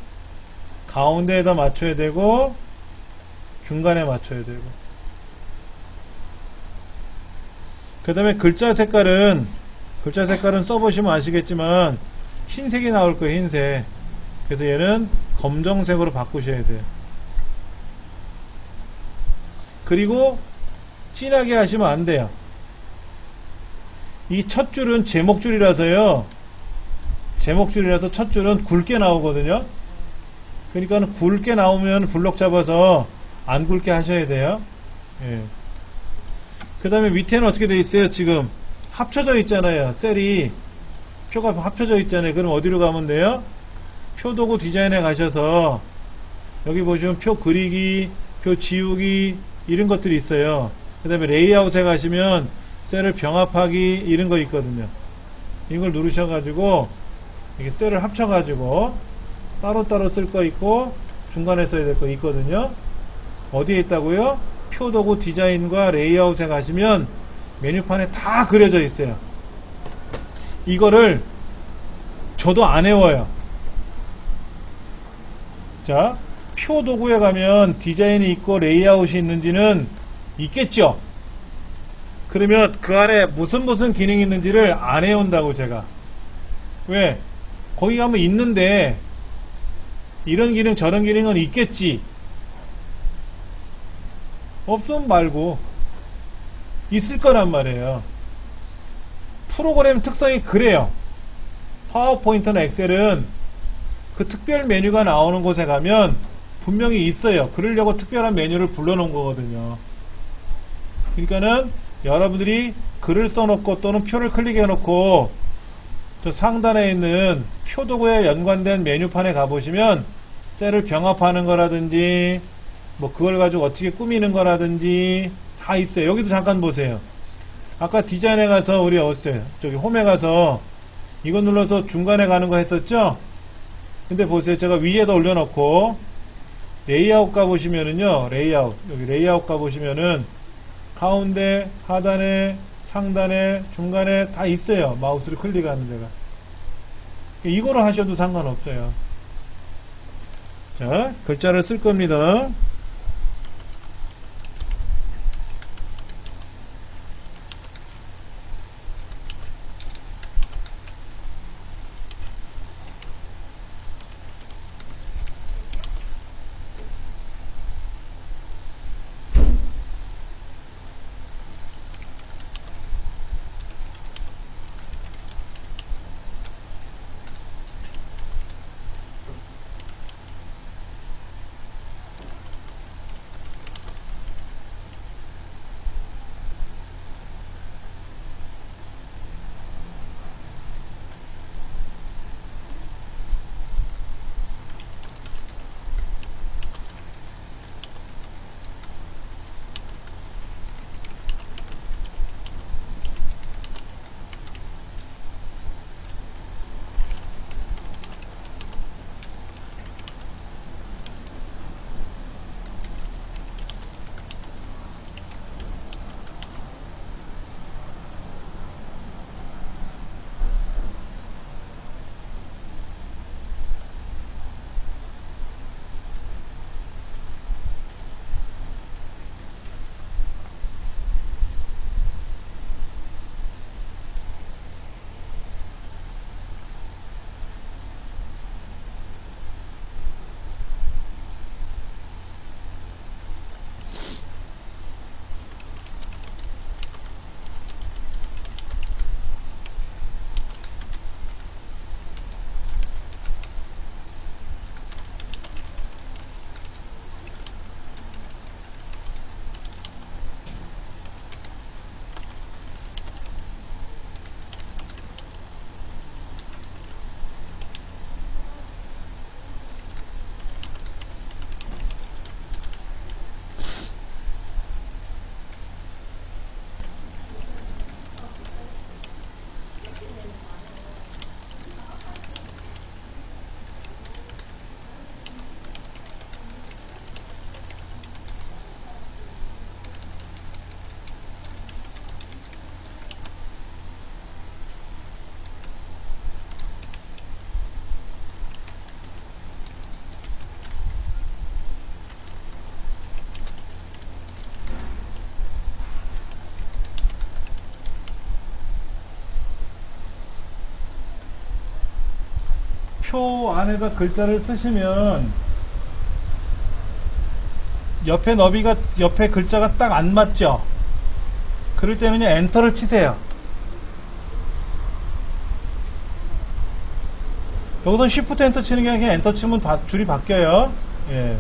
가운데에다 맞춰야 되고 중간에 맞춰야 되고. 그 다음에 글자 색깔은 써보시면 아시겠지만 흰색이 나올 거예요. 흰색. 그래서 얘는 검정색으로 바꾸셔야 돼요. 그리고 진하게 하시면 안 돼요. 이 첫 줄은 제목줄이라서요. 제목줄이라서 첫 줄은 굵게 나오거든요. 그러니까 굵게 나오면 블럭 잡아서 안 굵게 하셔야 돼요. 예. 그 다음에 밑에는 어떻게 돼 있어요? 지금 합쳐져 있잖아요. 셀이 표가 합쳐져 있잖아요. 그럼 어디로 가면 돼요? 표도구 디자인에 가셔서 여기 보시면 표 그리기, 표 지우기 이런 것들이 있어요. 그 다음에 레이아웃에 가시면 셀을 병합하기 이런 거 있거든요. 이걸 누르셔가지고 이렇게 셀을 합쳐가지고 따로따로 쓸 거 있고 중간에 써야 될 거 있거든요. 어디에 있다고요? 표도구 디자인과 레이아웃에 가시면 메뉴판에 다 그려져 있어요. 이거를 저도 안 외워요. 자, 표도구에 가면 디자인이 있고 레이아웃이 있는지는 있겠죠. 그러면 그 안에 무슨 기능이 있는지를 안 외운다고 제가. 왜? 거기 가면 있는데 이런 기능 저런 기능은 있겠지. 없으면 말고 있을 거란 말이에요. 프로그램 특성이 그래요. 파워포인트나 엑셀은 그 특별 메뉴가 나오는 곳에 가면 분명히 있어요. 그러려고 특별한 메뉴를 불러놓은 거거든요. 그러니까는 여러분들이 글을 써놓고 또는 표를 클릭해놓고 저 상단에 있는 표 도구에 연관된 메뉴판에 가보시면 셀을 병합하는 거라든지 뭐 그걸 가지고 어떻게 꾸미는 거라든지 다 있어요. 여기도 잠깐 보세요. 아까 디자인에 가서 우리 어디서 저기 홈에 가서 이거 눌러서 중간에 가는 거 했었죠? 근데 보세요. 제가 위에다 올려놓고 레이아웃 가보시면은요. 레이아웃 여기 레이아웃 가보시면은 가운데 하단에 상단에 중간에 다 있어요. 마우스를 클릭하는 데가. 이거로 하셔도 상관없어요. 자, 글자를 쓸 겁니다. 표 안에다 글자를 쓰시면 옆에 너비가 옆에 글자가 딱 안 맞죠? 그럴 때는요 엔터를 치세요. 여기서 쉬프트 엔터 치는 게 아니라 그냥 엔터 치면 줄이 바뀌어요. 예.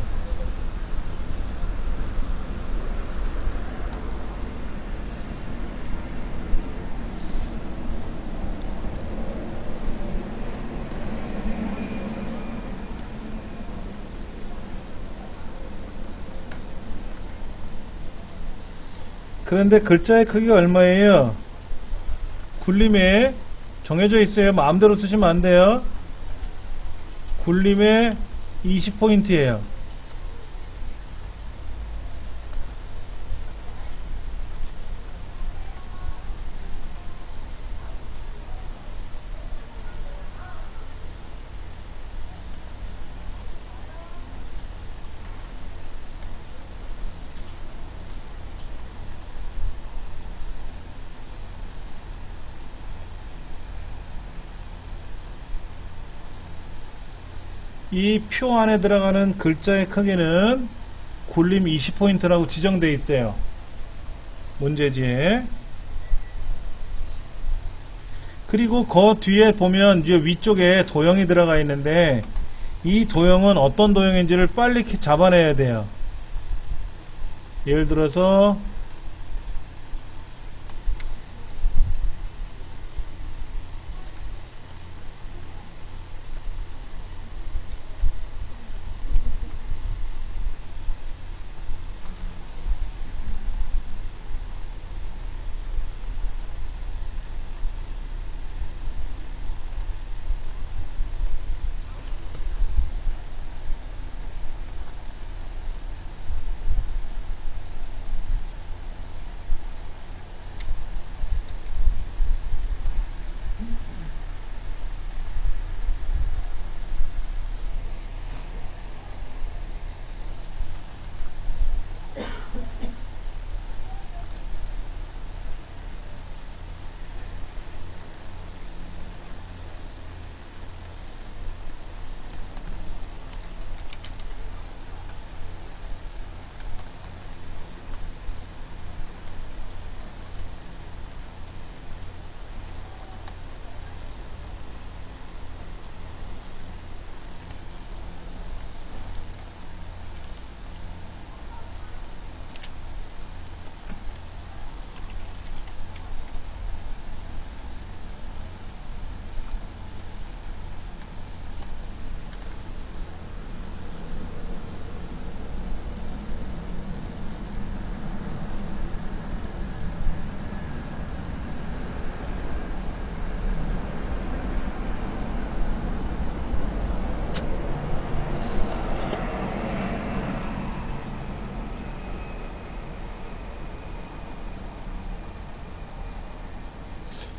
그런데 글자의 크기가 얼마예요? 굴림에 정해져 있어요. 마음대로 쓰시면 안 돼요. 굴림에 20포인트예요. 이 표 안에 들어가는 글자의 크기는 굴림 20포인트라고 지정되어 있어요. 문제지에. 그리고 그 뒤에 보면 이제 위쪽에 도형이 들어가 있는데 이 도형은 어떤 도형인지를 빨리 잡아내야 돼요. 예를 들어서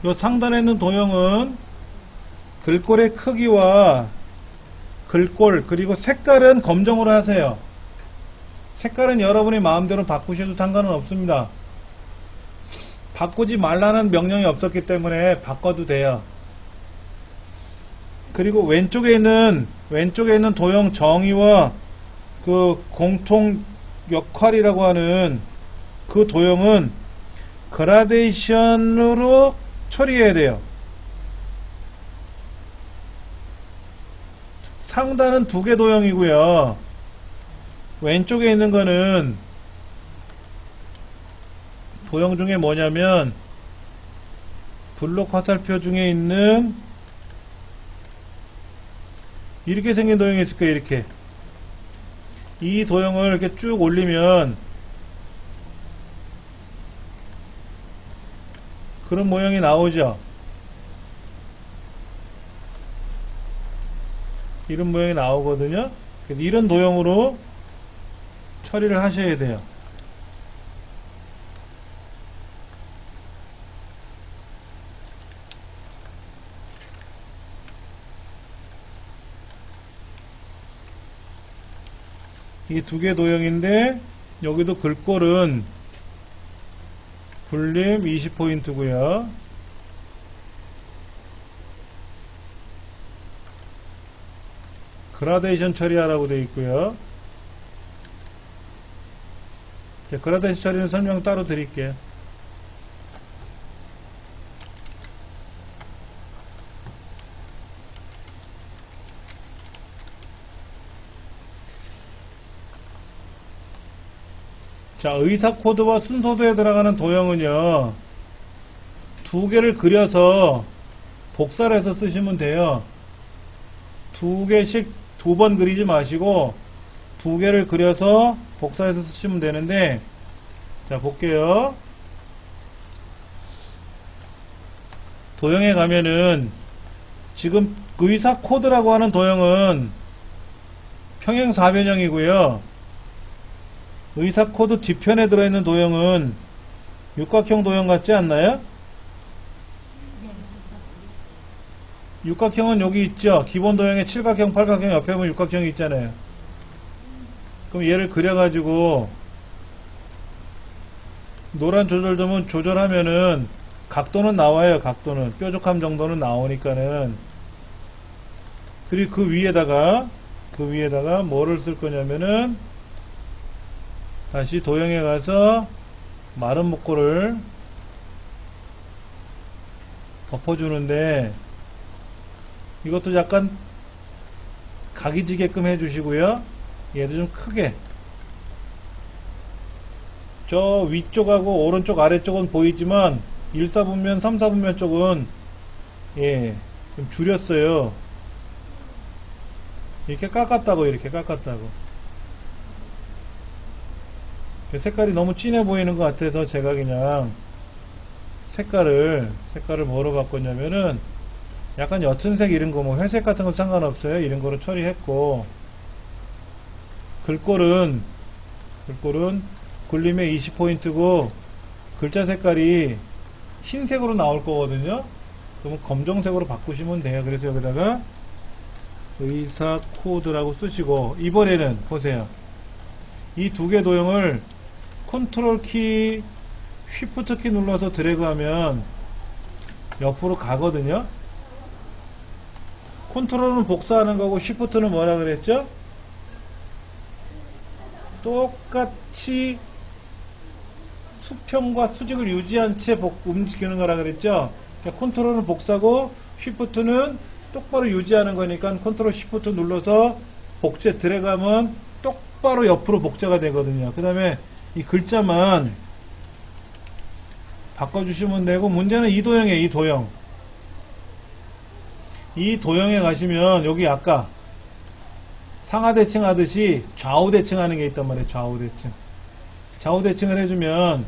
요 상단에 있는 도형은 글꼴의 크기와 글꼴 그리고 색깔은 검정으로 하세요. 색깔은 여러분이 마음대로 바꾸셔도 상관은 없습니다. 바꾸지 말라는 명령이 없었기 때문에 바꿔도 돼요. 그리고 왼쪽에 있는 도형 정의와 그 공통 역할이라고 하는 그 도형은 그라데이션으로 처리해야 돼요. 상단은 두 개 도형이고요. 왼쪽에 있는 거는 도형 중에 뭐냐면 블록 화살표 중에 있는 이렇게 생긴 도형이 있을 거예요. 이렇게 이 도형을 이렇게 쭉 올리면 그런 모양이 나오죠. 이런 모양이 나오거든요. 그래서 이런 도형으로 처리를 하셔야 돼요. 이게 두 개 도형인데 여기도 글꼴은 굴림 20포인트고요. 그라데이션 처리하라고 되어 있고요. 그라데이션 처리는 설명 따로 드릴게요. 자, 의사 코드와 순서도에 들어가는 도형은요, 두 개를 그려서 복사를 해서 쓰시면 돼요. 두 개씩 두 번 그리지 마시고 두 개를 그려서 복사해서 쓰시면 되는데, 자, 볼게요. 도형에 가면은 지금 의사 코드라고 하는 도형은 평행 사변형이고요. 의사 코드 뒤편에 들어있는 도형은 육각형 도형 같지 않나요? 육각형은 여기 있죠. 기본 도형에 칠각형, 팔각형 옆에 보면 육각형이 있잖아요. 그럼 얘를 그려가지고 노란 조절점은 조절하면은 각도는 나와요. 각도는 뾰족함 정도는 나오니까는. 그리고 그 위에다가 뭐를 쓸 거냐면은 다시 도형에 가서 마른 목골을 덮어주는데 이것도 약간 각이 지게끔 해주시고요. 얘도 좀 크게. 저 위쪽하고 오른쪽 아래쪽은 보이지만 1사분면 3사분면 쪽은 좀 줄였어요. 이렇게 깎았다고. 색깔이 너무 진해 보이는 것 같아서 제가 그냥 색깔을 뭐로 바꿨냐면은 약간 옅은 색 이런 거 뭐 회색 같은 거 상관없어요. 이런 거로 처리했고, 글꼴은 굴림의 20포인트고 글자 색깔이 흰색으로 나올 거거든요. 그러면 검정색으로 바꾸시면 돼요. 그래서 여기다가 의사 코드라고 쓰시고, 이번에는 보세요. 이 두 개 도형을 컨트롤 키, 쉬프트 키 눌러서 드래그 하면 옆으로 가거든요. 컨트롤은 복사하는 거고 쉬프트는 뭐라 그랬죠? 똑같이 수평과 수직을 유지한 채 움직이는 거라 그랬죠? 그러니까 컨트롤은 복사고 쉬프트는 똑바로 유지하는 거니까 컨트롤 쉬프트 눌러서 복제 드래그하면 똑바로 옆으로 복제가 되거든요. 그 다음에 이 글자만 바꿔주시면 되고, 문제는 이 도형이에요. 이 도형. 이 도형에 가시면 여기 아까 상하대칭 하듯이 좌우대칭 하는 게 있단 말이에요. 좌우대칭을 해주면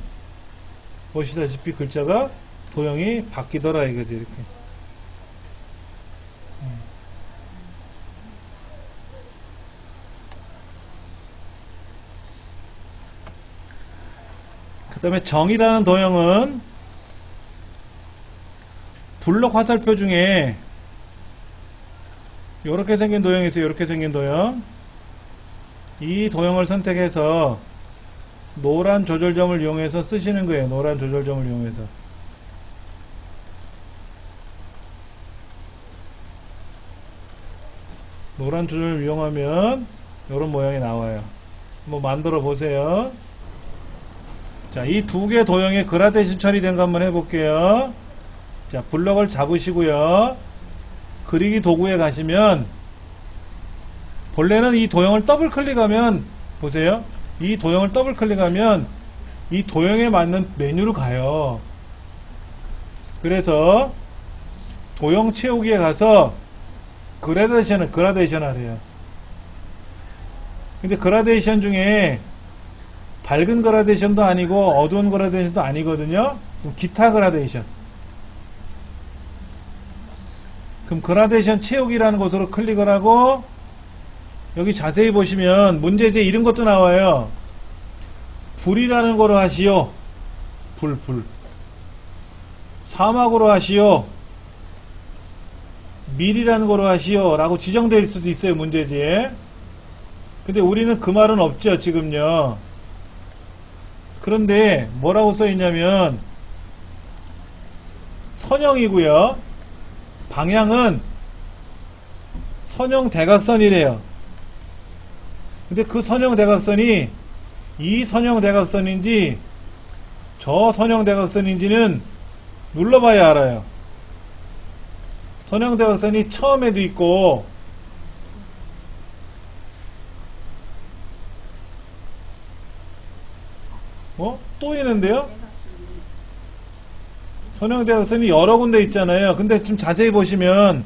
보시다시피 글자가 도형이 바뀌더라 이거지. 이렇게. 그 다음에 정이라는 도형은 블록 화살표 중에 요렇게 생긴 도형이 있어요. 요렇게 생긴 도형. 이 도형을 선택해서 노란 조절점을 이용해서 쓰시는 거예요. 노란 조절점을 이용해서. 노란 조절을 이용하면 요런 모양이 나와요. 한번 만들어 보세요. 자, 이 두 개 도형의 그라데이션 처리된 거 한번 해볼게요. 자, 블럭을 잡으시고요. 그리기 도구에 가시면, 본래는 이 도형을 더블 클릭하면, 보세요. 이 도형을 더블 클릭하면 이 도형에 맞는 메뉴로 가요. 그래서 도형 채우기에 가서 그라데이션 하래요. 근데 그라데이션 중에 밝은 그라데이션도 아니고 어두운 그라데이션도 아니거든요. 그럼 기타 그라데이션. 그럼 그라데이션 채우기라는 곳으로 클릭을 하고, 여기 자세히 보시면 문제제 이런 것도 나와요. 불이라는 거로 하시오. 불. 사막으로 하시오. 밀이라는 거로 하시오. 라고 지정될 수도 있어요. 문제지에. 근데 우리는 그 말은 없죠. 지금요. 그런데 뭐라고 써있냐면 선형이고요. 방향은 선형 대각선이래요. 근데 그 선형 대각선이 이 선형 대각선인지 저 선형 대각선인지는 눌러봐야 알아요. 선형 대각선이 처음에도 있고 또 있는데요? 선형 대각선이 여러 군데 있잖아요. 근데 좀 자세히 보시면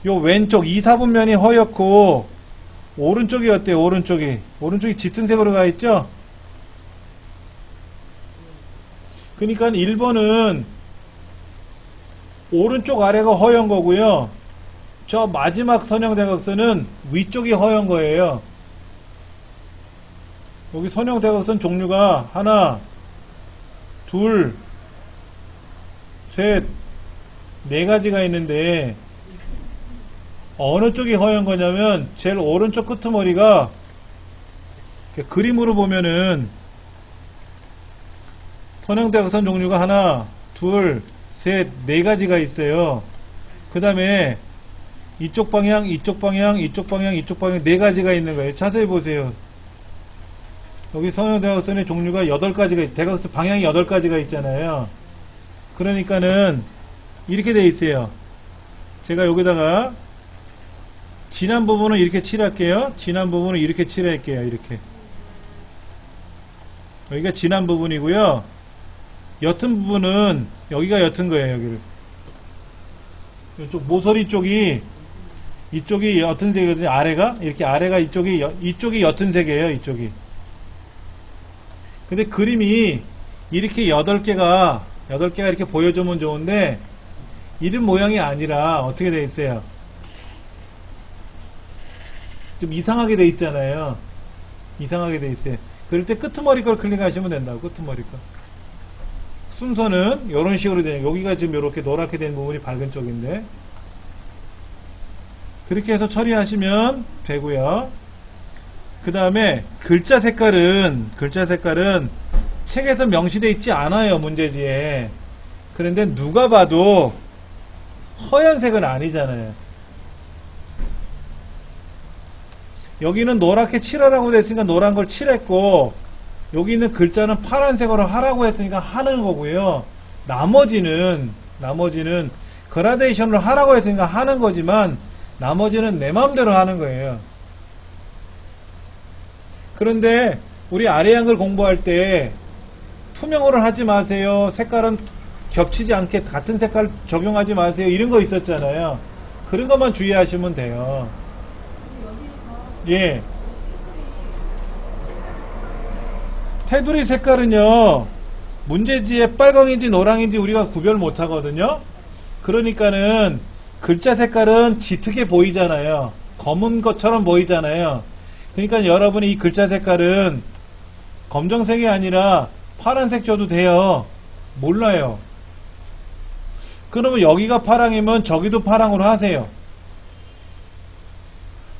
요 왼쪽 2, 4분면이 허옇고 오른쪽이 어때요? 오른쪽이 짙은 색으로 가 있죠? 그러니까 1번은 오른쪽 아래가 허연 거고요. 저 마지막 선형 대각선은 위쪽이 허연 거예요. 여기 선형 대각선 종류가 하나, 둘, 셋, 네 가지가 있는데 어느 쪽이 허연 거냐면 제일 오른쪽 끄트머리가 그림으로 보면은 선형 대각선 종류가 하나, 둘, 셋, 네 가지가 있어요. 그 다음에 이쪽 방향, 이쪽 방향, 이쪽 방향, 이쪽 방향 네 가지가 있는 거예요. 자세히 보세요. 여기 선형대각선의 종류가 8가지가, 대각선 방향이 8가지가 있잖아요. 그러니까는 이렇게 돼 있어요. 제가 여기다가 진한 부분은 이렇게 칠할게요. 진한 부분은 이렇게 칠할게요. 이렇게. 여기가 진한 부분이고요. 옅은 부분은 여기가 옅은 거예요. 여기를. 이쪽 모서리 쪽이, 이쪽이 옅은 색이거든요. 아래가 이렇게, 아래가 이쪽이 옅은 색이에요. 이쪽이. 근데 그림이 이렇게 8개가 이렇게 보여주면 좋은데 이런 모양이 아니라 어떻게 돼 있어요? 좀 이상하게 돼 있잖아요. 이상하게 돼 있어요. 그럴 때 끄트머리 걸 클릭하시면 된다고. 끄트머리 걸. 순서는 이런 식으로 되요. 여기가 지금 이렇게 노랗게 된 부분이 밝은 쪽인데, 그렇게 해서 처리하시면 되고요. 그 다음에 글자 색깔은 책에서 명시되어 있지 않아요. 문제지에. 그런데 누가 봐도 허연색은 아니잖아요. 여기는 노랗게 칠하라고 됐으니까 노란 걸 칠했고, 여기 있는 글자는 파란색으로 하라고 했으니까 하는 거고요. 나머지는 그라데이션으로 하라고 했으니까 하는 거지만 나머지는 내 마음대로 하는 거예요. 그런데 우리 아래양을 공부할 때 투명으로 하지 마세요. 색깔은 겹치지 않게 같은 색깔 적용하지 마세요. 이런 거 있었잖아요. 그런 것만 주의하시면 돼요. 예. 테두리 색깔은요, 문제지에 빨강인지 노랑인지 우리가 구별 못 하거든요. 그러니까는 글자 색깔은 짙게 보이잖아요. 검은 것처럼 보이잖아요. 그러니까 여러분이 이 글자 색깔은 검정색이 아니라 파란색 줘도 돼요. 몰라요. 그러면 여기가 파랑이면 저기도 파랑으로 하세요.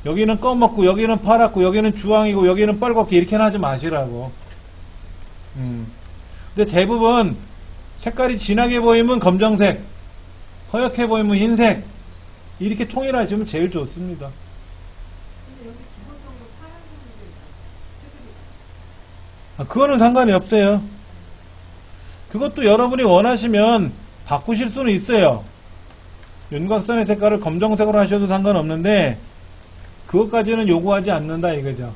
여기는 검었고 여기는 파랗고 여기는 주황이고 여기는 빨갛고 이렇게 하지 마시라고. 근데 대부분 색깔이 진하게 보이면 검정색, 허옇게 보이면 흰색, 이렇게 통일하시면 제일 좋습니다. 그거는 상관이 없어요. 그것도 여러분이 원하시면 바꾸실 수는 있어요. 윤곽선의 색깔을 검정색으로 하셔도 상관없는데 그것까지는 요구하지 않는다 이거죠.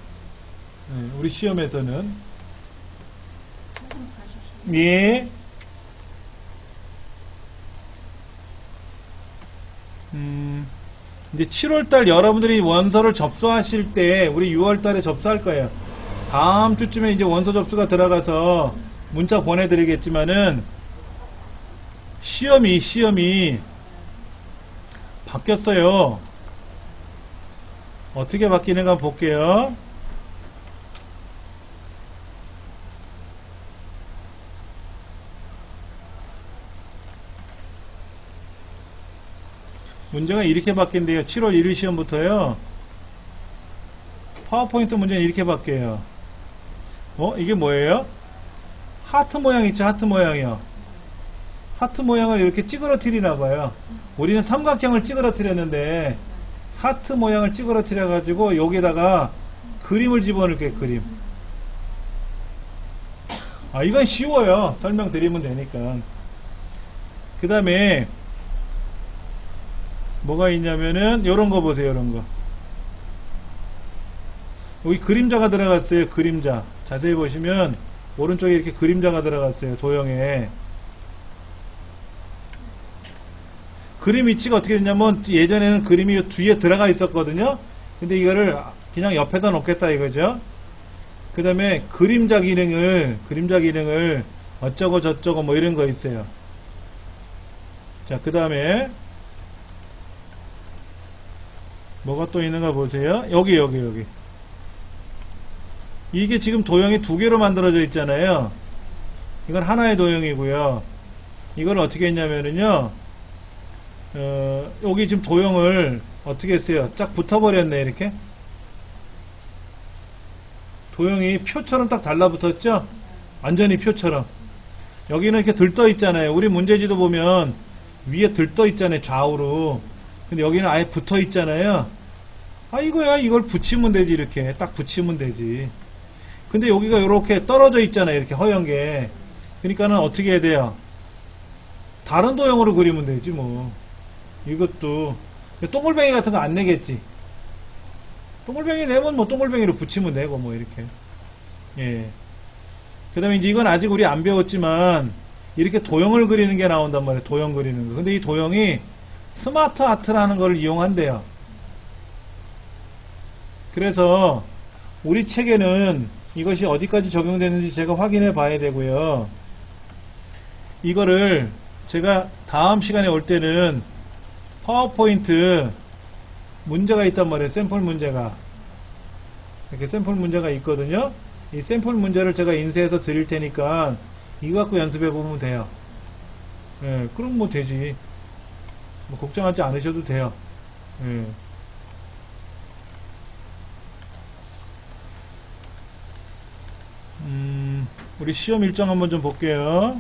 네, 우리 시험에서는. 예. 이제 7월달 여러분들이 원서를 접수하실 때 우리 6월달에 접수할 거예요. 다음 주쯤에 이제 원서 접수가 들어가서 문자 보내드리겠지만은 시험이 바뀌었어요. 어떻게 바뀌는가 볼게요. 문제가 이렇게 바뀐대요. 7월 1일 시험부터요. 파워포인트 문제는 이렇게 바뀌어요. 이게 뭐예요? 하트 모양 있죠? 하트 모양이요. 하트 모양을 이렇게 찌그러뜨리나봐요. 우리는 삼각형을 찌그러뜨렸는데 하트 모양을 찌그러뜨려 가지고 여기다가 그림을 집어넣을게요. 그림. 이건 쉬워요. 설명드리면 되니까. 그 다음에 뭐가 있냐면은 요런 거 보세요. 요런 거. 여기 그림자가 들어갔어요. 그림자. 자세히 보시면 오른쪽에 이렇게 그림자가 들어갔어요. 도형에. 그림 위치가 어떻게 됐냐면 예전에는 그림이 뒤에 들어가 있었거든요. 근데 이거를 그냥 옆에다 놓겠다 이거죠. 그 다음에 그림자 기능을 어쩌고 저쩌고 뭐 이런 거 있어요. 자, 그 다음에 뭐가 또 있는가 보세요. 여기. 이게 지금 도형이 2개로 만들어져 있잖아요. 이건 하나의 도형이고요. 이걸 어떻게 했냐면은요, 여기 지금 도형을 어떻게 했어요? 쫙 붙어버렸네, 이렇게. 도형이 표처럼 딱 달라붙었죠? 완전히 표처럼. 여기는 이렇게 들떠 있잖아요. 우리 문제지도 보면 위에 들떠 있잖아요, 좌우로. 근데 여기는 아예 붙어 있잖아요. 이거야. 이걸 붙이면 되지. 이렇게 딱 붙이면 되지. 근데 여기가 이렇게 떨어져 있잖아요. 이렇게 허연 게. 그러니까는 어떻게 해야 돼요? 다른 도형으로 그리면 되지 뭐. 이것도 동글뱅이 같은 거 안 내겠지. 동글뱅이 내면 뭐 동글뱅이로 붙이면 되고 뭐 이렇게. 예. 그 다음에 이제 이건 아직 우리 안 배웠지만 이렇게 도형을 그리는 게 나온단 말이에요. 도형 그리는 거. 근데 이 도형이 스마트 아트라는 걸 이용한대요. 그래서 우리 책에는 이것이 어디까지 적용되는지 제가 확인해 봐야 되고요. 이거를 제가 다음 시간에 올 때는 파워포인트 문제가 있단 말이에요. 샘플 문제가. 이렇게 샘플 문제가 있거든요. 이 샘플 문제를 제가 인쇄해서 드릴 테니까 이거 갖고 연습해 보면 돼요. 예, 그럼 뭐 되지. 뭐 걱정하지 않으셔도 돼요. 예. 우리 시험 일정 한번 좀 볼게요.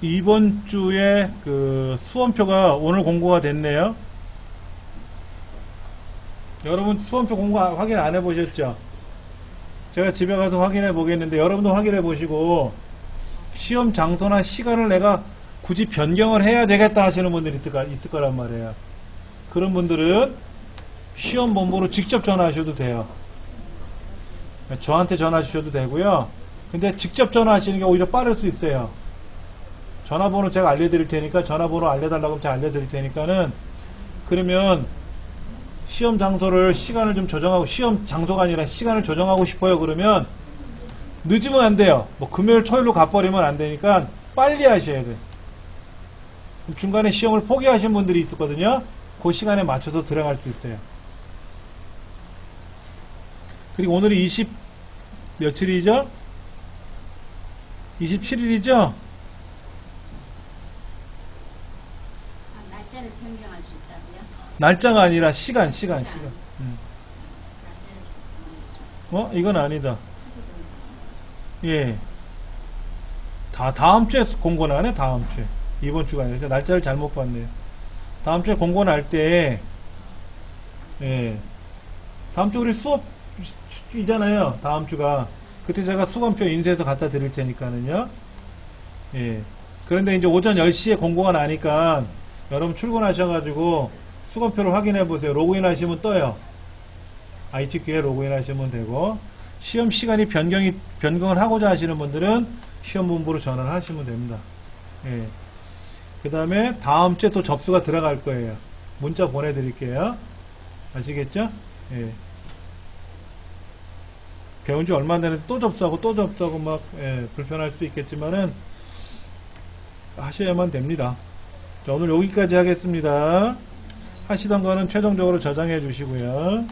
이번 주에 그 수험표가 오늘 공고가 됐네요. 여러분 수험표 공고 확인 안 해보셨죠? 제가 집에 가서 확인해 보겠는데 여러분도 확인해 보시고 시험 장소나 시간을 내가 굳이 변경을 해야 되겠다 하시는 분들이 있을 거란 말이에요. 그런 분들은 시험 본부로 직접 전화하셔도 돼요. 저한테 전화 주셔도 되고요. 근데 직접 전화하시는 게 오히려 빠를 수 있어요. 전화번호 제가 알려드릴 테니까 전화번호 알려달라고 하면 제가 알려드릴 테니까는 그러면 시험 장소를 시간을 좀 조정하고 시험 장소가 아니라 시간을 조정하고 싶어요. 그러면 늦으면 안 돼요. 뭐 금요일 토요일로 가버리면 안 되니까 빨리 하셔야 돼요. 중간에 시험을 포기하신 분들이 있었거든요. 그 시간에 맞춰서 들어갈 수 있어요. 그리고 오늘이 20 며칠이죠? 27일이죠? 날짜를 변경할 수 있다고요? 날짜가 아니라 시간. 이건 아니다. 예. 다음 주에 공고 나네, 다음 주에. 이번 주가 아니라. 날짜를 잘못 봤네요. 다음 주에 공고 날 때, 예. 다음 주 우리 수업이잖아요. 다음 주가. 그때 제가 수강표 인쇄해서 갖다 드릴 테니까는요. 예. 그런데 이제 오전 10시에 공고가 나니까 여러분 출근하셔가지고 수강표를 확인해 보세요. 로그인 하시면 떠요. ITQ에 로그인 하시면 되고, 시험 시간이 변경을 하고자 하시는 분들은 시험 본부로 전화를 하시면 됩니다. 예. 그 다음에 다음 주에 또 접수가 들어갈 거예요. 문자 보내드릴게요. 아시겠죠? 예. 배운 지 얼마 안 되는데 또 접수하고 막, 예, 불편할 수 있겠지만은 하셔야만 됩니다. 자, 오늘 여기까지 하겠습니다. 하시던 거는 최종적으로 저장해 주시고요.